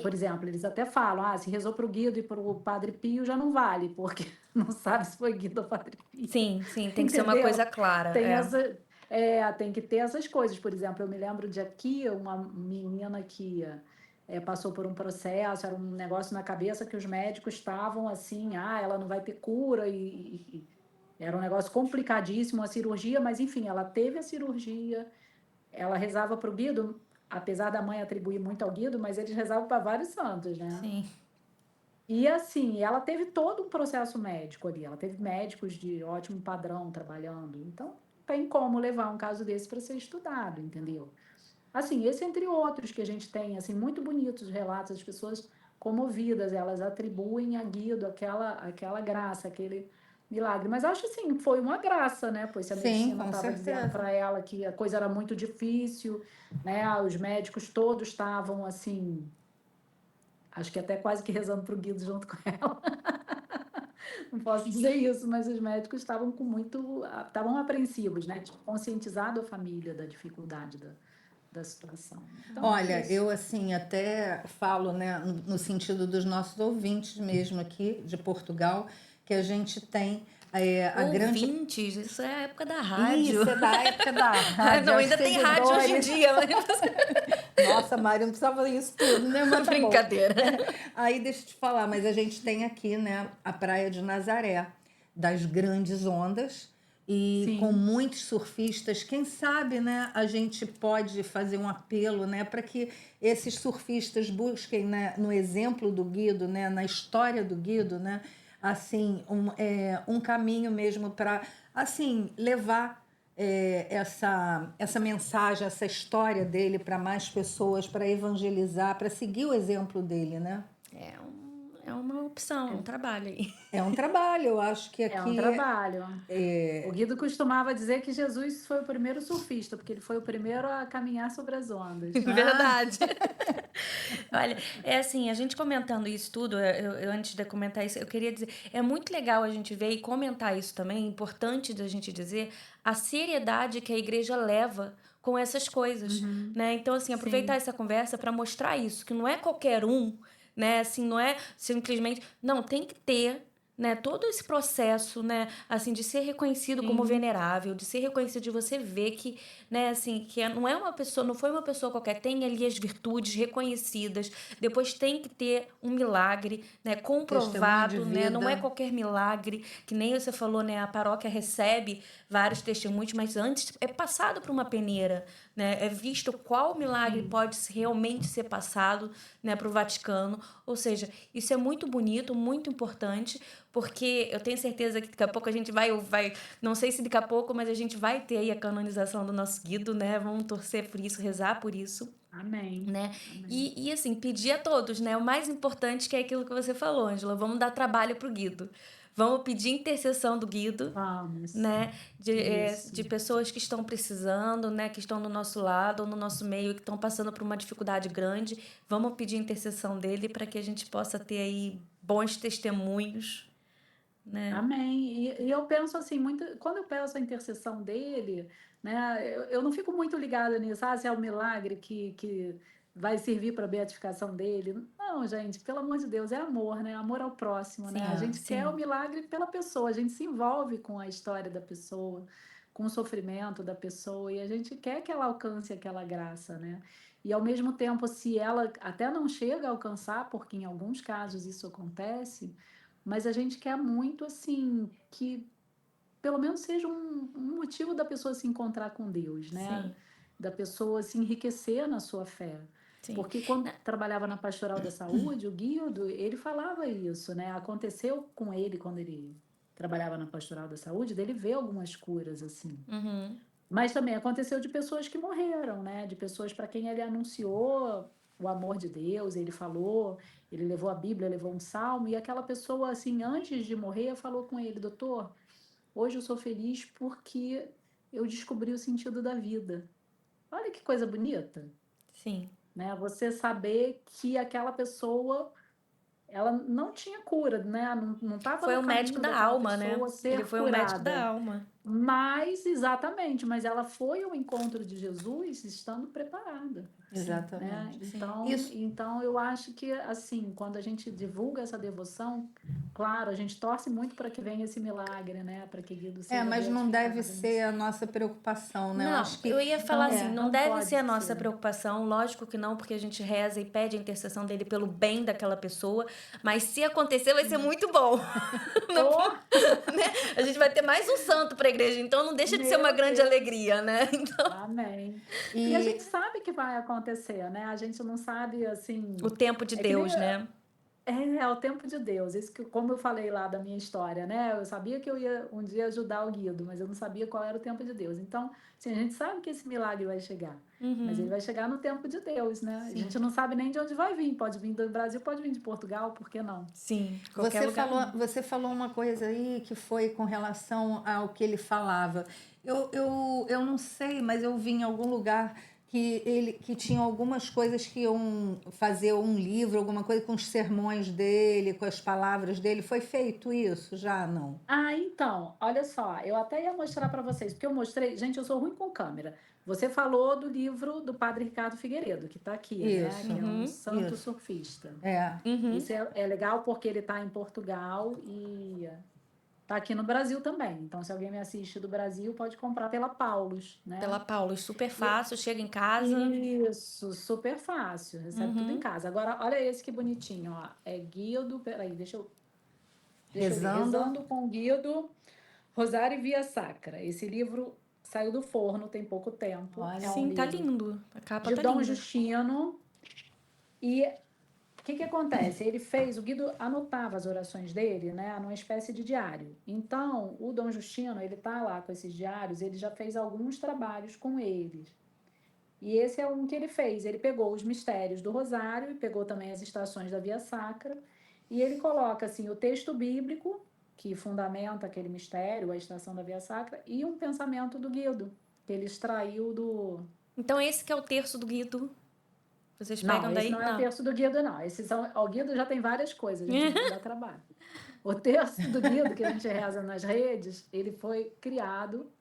Por E exemplo, eles até falam, se rezou para o Guido e para o Padre Pio já não vale, porque não sabe se foi Guido ou Padre Pio, sim, sim, tem que ser uma entendeu? coisa clara. Tem É. essa, tem que ter essas coisas. Por exemplo, eu me lembro de aqui uma menina que passou por um processo, era um negócio na cabeça que os médicos estavam assim, ela não vai ter cura e era um negócio complicadíssimo a cirurgia, mas enfim, ela teve a cirurgia, ela rezava para o Guido, apesar da mãe atribuir muito ao Guido, mas eles rezavam para vários santos, né? Sim. E assim, ela teve todo um processo médico ali, ela teve médicos de ótimo padrão trabalhando, então tem como levar um caso desse para ser estudado, entendeu? Assim, esse entre outros que a gente tem, assim, muito bonitos relatos, as pessoas comovidas, elas atribuem a Guido aquela graça, milagre. Mas acho assim, foi uma graça, né? Pois se a Sim, medicina com estava dizendo certeza. para ela que a coisa era muito difícil, né? Os médicos todos estavam assim, acho que até quase que rezando pro Guido junto com ela. Não posso dizer isso, mas os médicos estavam estavam apreensivos, né? Tipo, conscientizado a família da dificuldade da situação. Então é Olha, isso. eu assim até falo, né, no sentido dos nossos ouvintes mesmo aqui de Portugal, que a gente tem a grande. Ouvintes, isso é a época da rádio. Isso é da época da rádio, Não, aos ainda tem rádio hoje em seguidores. dia, mas Nossa, Mário, não precisava isso tudo, né? Mas tá bom. brincadeira. Aí deixa eu te falar, mas a gente tem aqui, né, a Praia de Nazaré, das grandes ondas e com Sim, muitos surfistas. Quem sabe, né, a gente pode fazer um apelo, né, para que esses surfistas busquem, né, no exemplo do Guido, né, na história do Guido, né, assim, um caminho mesmo para, assim, levar essa mensagem, essa história dele para mais pessoas, para evangelizar, para seguir o exemplo dele, né? É uma opção, é um trabalho aí. É um trabalho, eu acho que é um aqui trabalho. O Guido costumava dizer que Jesus foi o primeiro surfista, porque ele foi o primeiro a caminhar sobre as ondas. Ah, Verdade. Olha, é assim, a gente comentando isso tudo, antes de comentar isso, eu queria dizer, é muito legal a gente ver e comentar isso também, é importante da gente dizer a seriedade que a igreja leva com essas coisas, Uhum, né? Então, assim, aproveitar sim, essa conversa para mostrar isso, que não é qualquer um, né? Assim, não é simplesmente, não, tem que ter, né, todo esse processo, né, assim, de ser reconhecido como sim, venerável, de ser reconhecido, de você ver que, né, assim, não é uma pessoa, não foi uma pessoa qualquer, tem ali as virtudes reconhecidas, depois tem que ter um milagre, né, testemunho de comprovado, né, não é vida. qualquer milagre, que nem você falou, né, a paróquia recebe vários testemunhos, mas antes é passado por uma peneira, né, é visto qual milagre sim. pode realmente ser passado, né, para o Vaticano, ou seja, isso é muito bonito, muito importante, porque eu tenho certeza que daqui a pouco a gente vai, não sei se daqui a pouco, mas a gente vai ter aí a canonização do nosso Guido, né? Vamos torcer por isso, rezar por isso, Amém, né? amém. E assim, pedir a todos, né? O mais importante que é aquilo que você falou, Ângela, vamos dar trabalho pro Guido. Vamos pedir intercessão do Guido, Vamos. né? De Isso. pessoas que estão precisando, né? Que estão do nosso lado ou no nosso meio, que estão passando por uma dificuldade grande. Vamos pedir intercessão dele para que a gente possa ter aí bons testemunhos, né? Amém. E eu penso assim, muito, quando eu peço a intercessão dele, né, eu não fico muito ligada nisso, se é o milagre que vai servir para a beatificação dele. Não, gente, pelo amor de Deus, é amor, né? Amor ao próximo, né? A Ah, gente quer o Sim. milagre pela pessoa, a gente se envolve com a história da pessoa, com o sofrimento da pessoa, e a gente quer que ela alcance aquela graça, né? E ao mesmo tempo, se ela até não chega a alcançar, porque em alguns casos isso acontece, mas a gente quer muito, assim, que pelo menos seja um motivo da pessoa se encontrar com Deus, né? Sim, Da pessoa se enriquecer na sua fé. sim. Porque quando trabalhava na Pastoral da Saúde, o Guildo, ele falava isso, né? Aconteceu com ele, quando ele trabalhava na Pastoral da Saúde, dele ver algumas curas, assim. Uhum. Mas também aconteceu de pessoas que morreram, né? De pessoas para quem ele anunciou o amor de Deus, ele falou, ele levou a Bíblia, levou um salmo, e aquela pessoa, assim, antes de morrer, falou com ele: doutor, hoje eu sou feliz porque eu descobri o sentido da vida. Olha que coisa bonita, Sim. né? Você saber que aquela pessoa, ela não tinha cura, né? Não estava Foi no o médico caminho da daquela alma, né? pessoa Ele ser foi o médico da curada. alma. Mas, exatamente, mas ela foi ao encontro de Jesus estando preparada, Sim, né? exatamente. sim. Isso. Então eu acho que, assim, quando a gente divulga essa devoção, claro, a gente torce muito para que venha esse milagre, né? Para que Guido seja Mas não deve beatificado. ser a nossa preocupação, né? Eu Não, acho que eu ia falar Não, assim, é, não não deve ser pode a nossa ser. preocupação, lógico que não, porque a gente reza e pede a intercessão dele pelo bem daquela pessoa, mas se acontecer vai ser Sim. muito bom, Oh, né? A gente vai ter mais um santo para a igreja, então não deixa de ser uma meu grande Deus. alegria, né? Então, Amém. E a gente e sabe que vai acontecer, né? A gente não sabe, o assim, tempo de é que nem Deus, né? É o tempo de Deus. Isso que, como eu falei lá da minha história, né? Eu sabia que eu ia um dia ajudar o Guido, mas eu não sabia qual era o tempo de Deus. Então, assim, a gente sabe que esse milagre vai chegar, mas ele Uhum. vai chegar no tempo de Deus, né? A Sim, gente não sabe nem de onde vai vir. Pode vir do Brasil, pode vir de Portugal, por que não? sim, qualquer lugar do mundo. Você falou uma coisa aí que foi com relação ao que ele falava. Eu não sei, mas eu vi em algum lugar que tinha algumas coisas que iam fazer um livro, alguma coisa com os sermões dele, com as palavras dele. Foi feito isso? Já não? Ah, então, olha só, eu até ia mostrar para vocês, porque eu mostrei, gente, eu sou ruim com câmera. Você falou do livro do Padre Ricardo Figueiredo, que está aqui, né? Isso, Que é um Uhum, santo isso. surfista. É. uhum. Isso é legal porque ele está em Portugal e está aqui no Brasil também. Então, se alguém me assiste do Brasil, pode comprar pela Paulus, Pela né? Paula, super E- fácil, chega em casa. Isso, super fácil, recebe tudo em Uhum. casa. Agora, olha esse que bonitinho, ó. É Guildo, peraí, deixa eu ler. Rezando. Rezando com Guido, Rosário e Via Sacra. Esse livro saiu do forno tem pouco tempo. É Olha. um Sim, tá livro lindo. A capa de tá Dom linda. Justino. E o que acontece? Ele fez, o Guido anotava as orações dele, né, numa espécie de diário. Então, o Dom Justino, ele tá lá com esses diários, ele já fez alguns trabalhos com eles. E esse é um que ele fez. Ele pegou os mistérios do Rosário e pegou também as estações da Via Sacra. E ele coloca assim o texto bíblico que fundamenta aquele mistério, a estação da Via Sacra, e um pensamento do Guido, que ele extraiu do. Então esse que é o terço do Guido. Vocês Não, pegam esse daí? não é o Não. texto do Guido, não. Esses são... O Guido já tem várias coisas, gente, não dá trabalho. O texto do Guido, que a gente reza nas redes, ele foi criado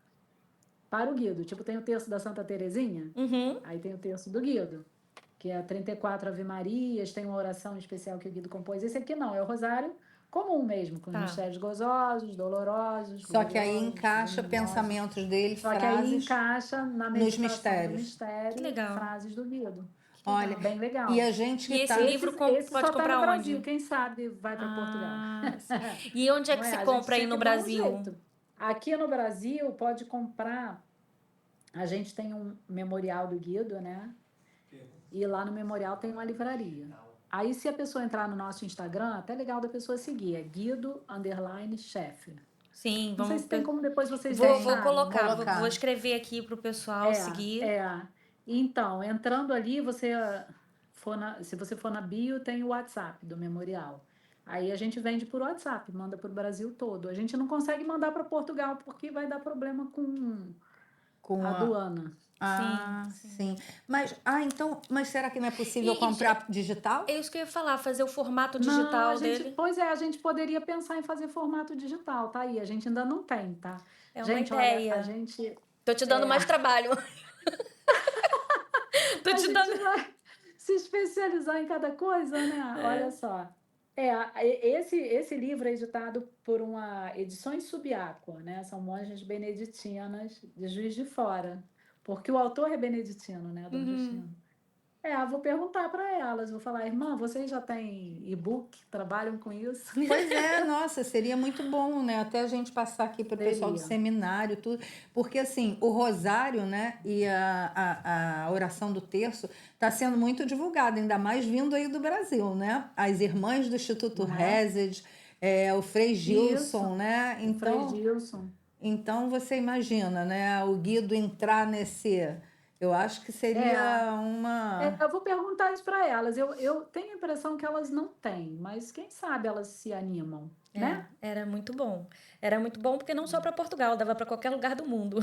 para o Guido. Tipo, tem o texto da Santa Terezinha, Uhum. aí tem o texto do Guido, que é 34 Ave Marias, tem uma oração especial que o Guido compôs. Esse aqui não, é o rosário comum mesmo, com os Tá. mistérios gozosos, dolorosos, Só que aí gloriosos, encaixa luminosos. pensamentos dele, Só que aí frases encaixa na nos meditação do mistérios. Que mistério legal. frases do Guido. Que Olha, legal. Bem e legal. a gente que E esse está. livro Esse pode só está no comprar Brasil, onde? quem sabe vai para Portugal. Ah, sim. E onde é Não que é? se A gente compra aí tinha no que dar um Brasil? jeito. Aqui no Brasil pode comprar. A gente tem um memorial do Guido, né? E lá no memorial tem uma livraria. Aí, se a pessoa entrar no nosso Instagram, até legal da pessoa seguir, é Guido_Chef. Sim, Não sei vamos. se tem como depois vocês Vou Tem, deixarem, colocar, né? vou colocar. escrever aqui pro pessoal É, seguir. é. Então, entrando ali, se você for na bio, tem o WhatsApp do memorial. Aí a gente vende por WhatsApp, manda para o Brasil todo. A gente não consegue mandar para Portugal porque vai dar problema com Com a a. aduana. Sim, Ah, sim. sim. Então, mas será que não é possível E comprar digital? é isso que eu ia falar, fazer o formato Não, digital dele. pois é, a gente poderia pensar em fazer formato digital, tá aí. A gente ainda não tem, tá? É uma Gente, olha, a ideia. gente, Tô te dando é, mais trabalho. Tô a te gente dando. vai se especializar em cada coisa, né? Olha só. Esse livro é editado por uma Edições Subiáqua, né? São monjas beneditinas de Juiz de Fora, porque o autor é beneditino, né, Dom Uhum. Justino. Vou perguntar para elas, vou falar, irmã, vocês já têm e-book, trabalham com isso? Pois é, nossa, seria muito bom, né? Até a gente passar aqui para o pessoal do Seria. seminário, tudo. Porque, assim, o rosário, né, e a oração do terço está sendo muito divulgada, ainda mais vindo aí do Brasil, né? As irmãs do Instituto Né? Resed, o Frei Gilson, Isso, né? o Frei Gilson. Então você imagina, né? O Guido entrar nesse. Eu acho que É, seria uma. eu vou perguntar isso para elas. Eu tenho a impressão que elas não têm, mas quem sabe elas se animam, É, né? era muito bom. Era muito bom porque não só para Portugal, dava para qualquer lugar do mundo,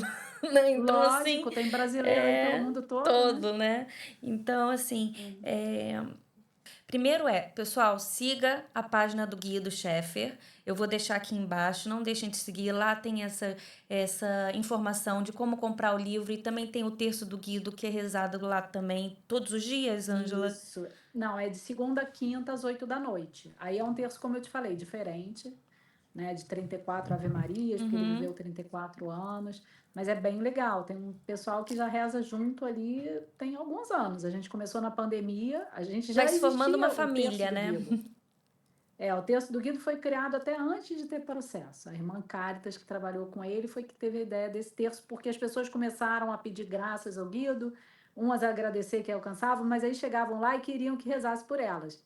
né? Então, assim, Lógico, tem brasileiro aí pelo é mundo todo, né? todo, né? Então, assim, primeiro pessoal, siga a página do Guido Scheffer. Eu vou deixar aqui embaixo, não deixem de seguir. Lá tem essa informação de como comprar o livro e também tem o terço do Guido que é rezado lá também todos os dias, Ângela. Isso. Não, é de segunda a quinta às 8 da noite. Aí é um terço, como eu te falei, diferente, né? De 34 Ave Marias, porque ele Uhum. viveu 34 anos. Mas é bem legal. Tem um pessoal que já reza junto ali tem alguns anos. A gente começou na pandemia, a gente Vai já se formando uma existia o terço família, do né? Guido. O texto do Guido foi criado até antes de ter processo. A irmã Caritas, que trabalhou com ele, foi que teve a ideia desse terço, porque as pessoas começaram a pedir graças ao Guido, umas a agradecer que alcançavam, mas aí chegavam lá e queriam que rezasse por elas.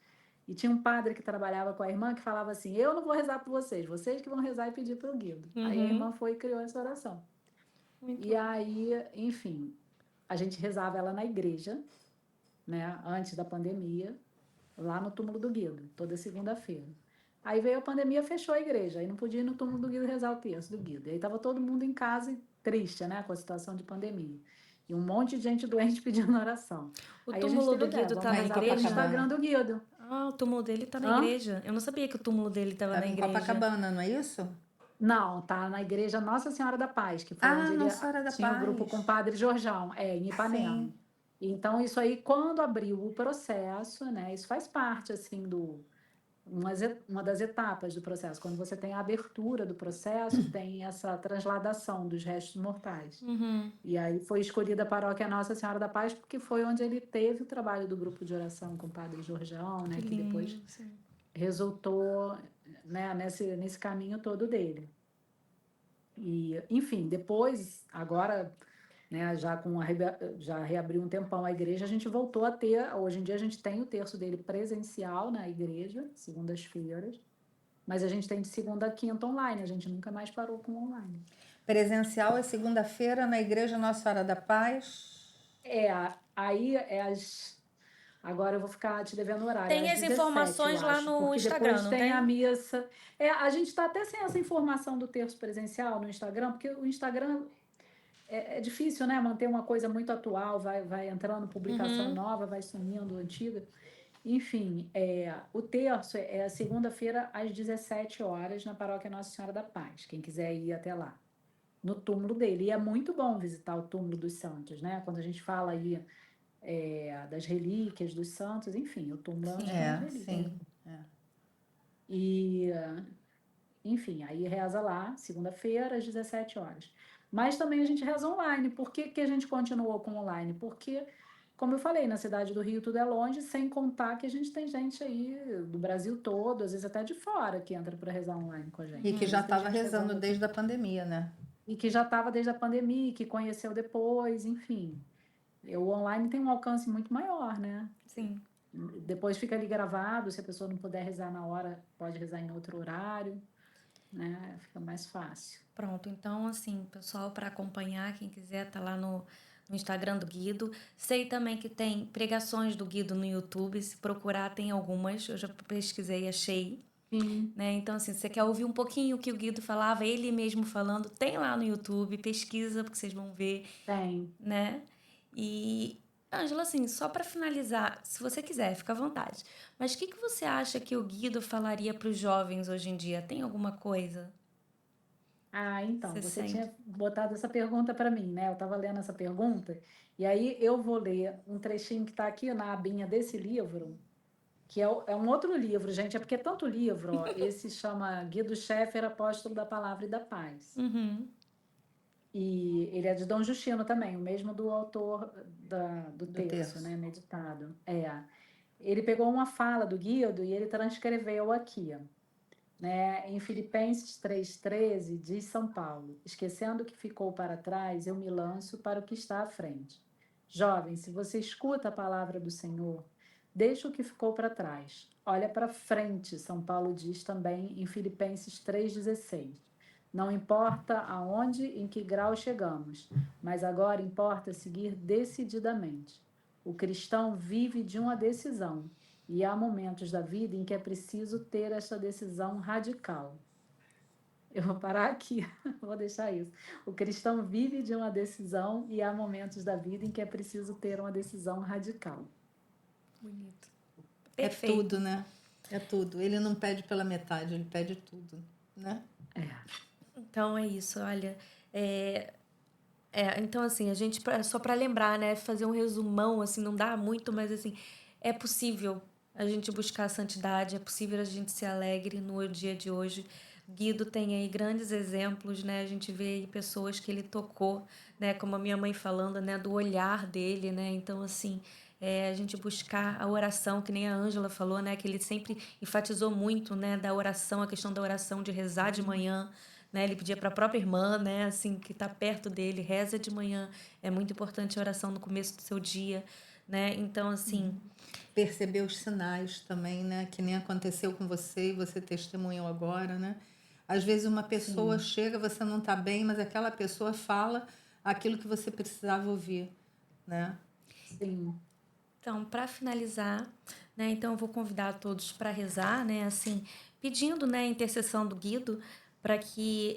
E tinha um padre que trabalhava com a irmã que falava assim: eu não vou rezar por vocês, vocês que vão rezar e pedir para o Guido. Aí a irmã foi e criou essa oração. Muito E aí, enfim, a gente rezava ela na igreja, né, antes da pandemia, lá no túmulo do Guido, toda segunda-feira. Aí veio a pandemia, fechou a igreja, aí não podia ir no túmulo do Guido rezar o terço do Guido. E aí estava todo mundo em casa e triste, né, com a situação de pandemia. E um monte de gente doente pedindo oração. O Aí a gente túmulo teve do a ideia, Guido tá vamos na Lá em rezar pelo igreja? Instagram do Guido. Ah, o túmulo dele tá na Hã? igreja. Eu não sabia que o túmulo dele estava na Estava em igreja. Copacabana, não é isso? Não, tá na igreja Nossa Senhora da Paz, que foi Ah, onde ele Nossa Senhora da tinha o grupo com o Paz. Padre Jorjão, em Ipanema. Sim. Então, isso aí, quando abriu o processo, né, isso faz parte, assim, uma das etapas do processo. Quando você tem a abertura do processo, tem essa transladação dos restos mortais. Uhum. E aí foi escolhida a paróquia Nossa Senhora da Paz, porque foi onde ele teve o trabalho do grupo de oração com o Padre Jorjão, né, Que que depois lindo, sim. resultou, né, nesse caminho todo dele. E, enfim, depois, agora, né, já reabriu um tempão a igreja, a gente voltou a ter, hoje em dia a gente tem o terço dele presencial na igreja, segundas-feiras, mas a gente tem de segunda a quinta online, a gente nunca mais parou com online. Presencial é segunda-feira na Igreja Nossa Senhora da Paz. Aí é agora eu vou ficar te devendo o horário, é Tem às as 17, eu informações lá acho, no porque Instagram, depois não tem a tem? missa. A gente está até sem essa informação do terço presencial no Instagram, porque o Instagram é difícil, né? Manter uma coisa muito atual, vai entrando publicação Uhum. nova, vai sumindo antiga. Enfim, o terço é a segunda-feira às 17 horas na Paróquia Nossa Senhora da Paz, quem quiser ir até lá, no túmulo dele. E é muito bom visitar o túmulo dos santos, né? Quando a gente fala aí das relíquias dos santos, enfim, o túmulo é onde tem as relíquias. Sim. É. E, enfim, aí reza lá, segunda-feira, às 17 horas. Mas também a gente reza online. Por que que a gente continuou com online? Porque, como eu falei, na cidade do Rio tudo é longe, sem contar que a gente tem gente aí do Brasil todo, às vezes até de fora, que entra para rezar online com a E gente. que Às já vezes tem estava gente rezando rezando aqui. desde a pandemia, né? E que já estava desde a pandemia, que conheceu depois, enfim. O online tem um alcance muito maior, né? Sim. Depois fica ali gravado, se a pessoa não puder rezar na hora, pode rezar em outro horário, né? Fica mais fácil. Pronto, então assim, pessoal, para acompanhar, quem quiser tá lá no Instagram do Guido. Sei também que tem pregações do Guido no YouTube, se procurar tem algumas, eu já pesquisei e achei, Sim, né? Então assim, se você quer ouvir um pouquinho o que o Guido falava, ele mesmo falando, tem lá no YouTube, pesquisa, porque vocês vão ver, tem. né? E, Ângela, assim, só para finalizar, se você quiser, fica à vontade. Mas o que que você acha que o Guido falaria para os jovens hoje em dia? Tem alguma coisa Ah, que então, você você sente? tinha botado essa pergunta para mim, né? Eu estava lendo essa pergunta, e aí eu vou ler um trechinho que está aqui na abinha desse livro, que é um outro livro, gente, é porque é tanto livro, ó, esse chama Guido Scheffer, Apóstolo da Palavra e da Paz. Uhum. E ele é de Dom Justino também, o mesmo do autor do Do terço, terço. né, meditado. Ele pegou uma fala do Guido e ele transcreveu aqui, né? Em Filipenses 3,13 diz São Paulo: esquecendo o que ficou para trás, eu me lanço para o que está à frente. Jovem, se você escuta a palavra do Senhor, deixa o que ficou para trás. Olha para frente, São Paulo diz também em Filipenses 3,16. Não importa aonde, em que grau chegamos, mas agora importa seguir decididamente. O cristão vive de uma decisão, e há momentos da vida em que é preciso ter essa decisão radical. Eu vou parar aqui, vou deixar isso. O cristão vive de uma decisão e há momentos da vida em que é preciso ter uma decisão radical. Bonito. É Perfeito. tudo, né? É tudo. Ele não pede pela metade, ele pede tudo, né? Então é isso, olha. Então, assim, a gente, só para lembrar, né? Fazer um resumão, assim, não dá muito, mas assim, é possível a gente buscar a santidade, é possível a gente ser alegre no dia de hoje. Guido tem aí grandes exemplos, né? A gente vê aí pessoas que ele tocou, né? Como a minha mãe falando, né? Do olhar dele, né? Então, assim, a gente buscar a oração, que nem a Ângela falou, né? Que ele sempre enfatizou muito, né? Da oração, a questão da oração, de rezar de manhã, né? Ele pedia para a própria irmã, né? Assim, que está perto dele, reza de manhã. É muito importante a oração no começo do seu dia. né? Então, assim, Perceber os sinais também, né? Que nem aconteceu com você e você testemunhou agora, né? Às vezes uma pessoa Sim, chega, você não está bem, mas aquela pessoa fala aquilo que você precisava ouvir, né? sim. então, para finalizar, né, então eu vou convidar todos para rezar, né, assim, pedindo, né, a intercessão do Guido para que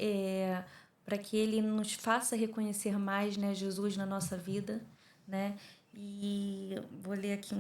ele nos faça reconhecer mais, né, Jesus na nossa vida, né? E vou ler aqui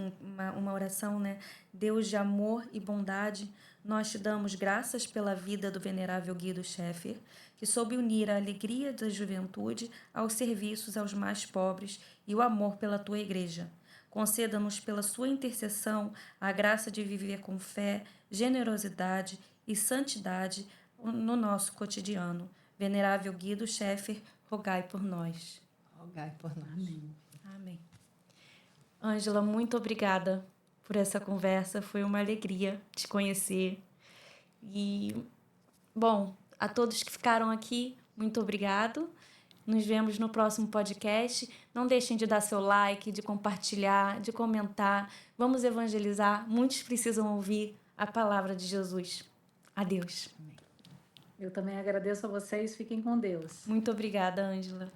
uma oração, né? Deus de amor e bondade, nós te damos graças pela vida do venerável Guido Schaeffer, que soube unir a alegria da juventude aos serviços aos mais pobres e o amor pela tua igreja. Conceda-nos pela sua intercessão a graça de viver com fé, generosidade e santidade no nosso cotidiano. Venerável Guido Schaeffer, rogai por nós. Rogai por nós. Amém. Amém. Ângela, muito obrigada por essa conversa. Foi uma alegria te conhecer. E, bom, a todos que ficaram aqui, muito obrigado. Nos vemos no próximo podcast. Não deixem de dar seu like, de compartilhar, de comentar. Vamos evangelizar. Muitos precisam ouvir a palavra de Jesus. Adeus. Eu também agradeço a vocês. Fiquem com Deus. Muito obrigada, Ângela.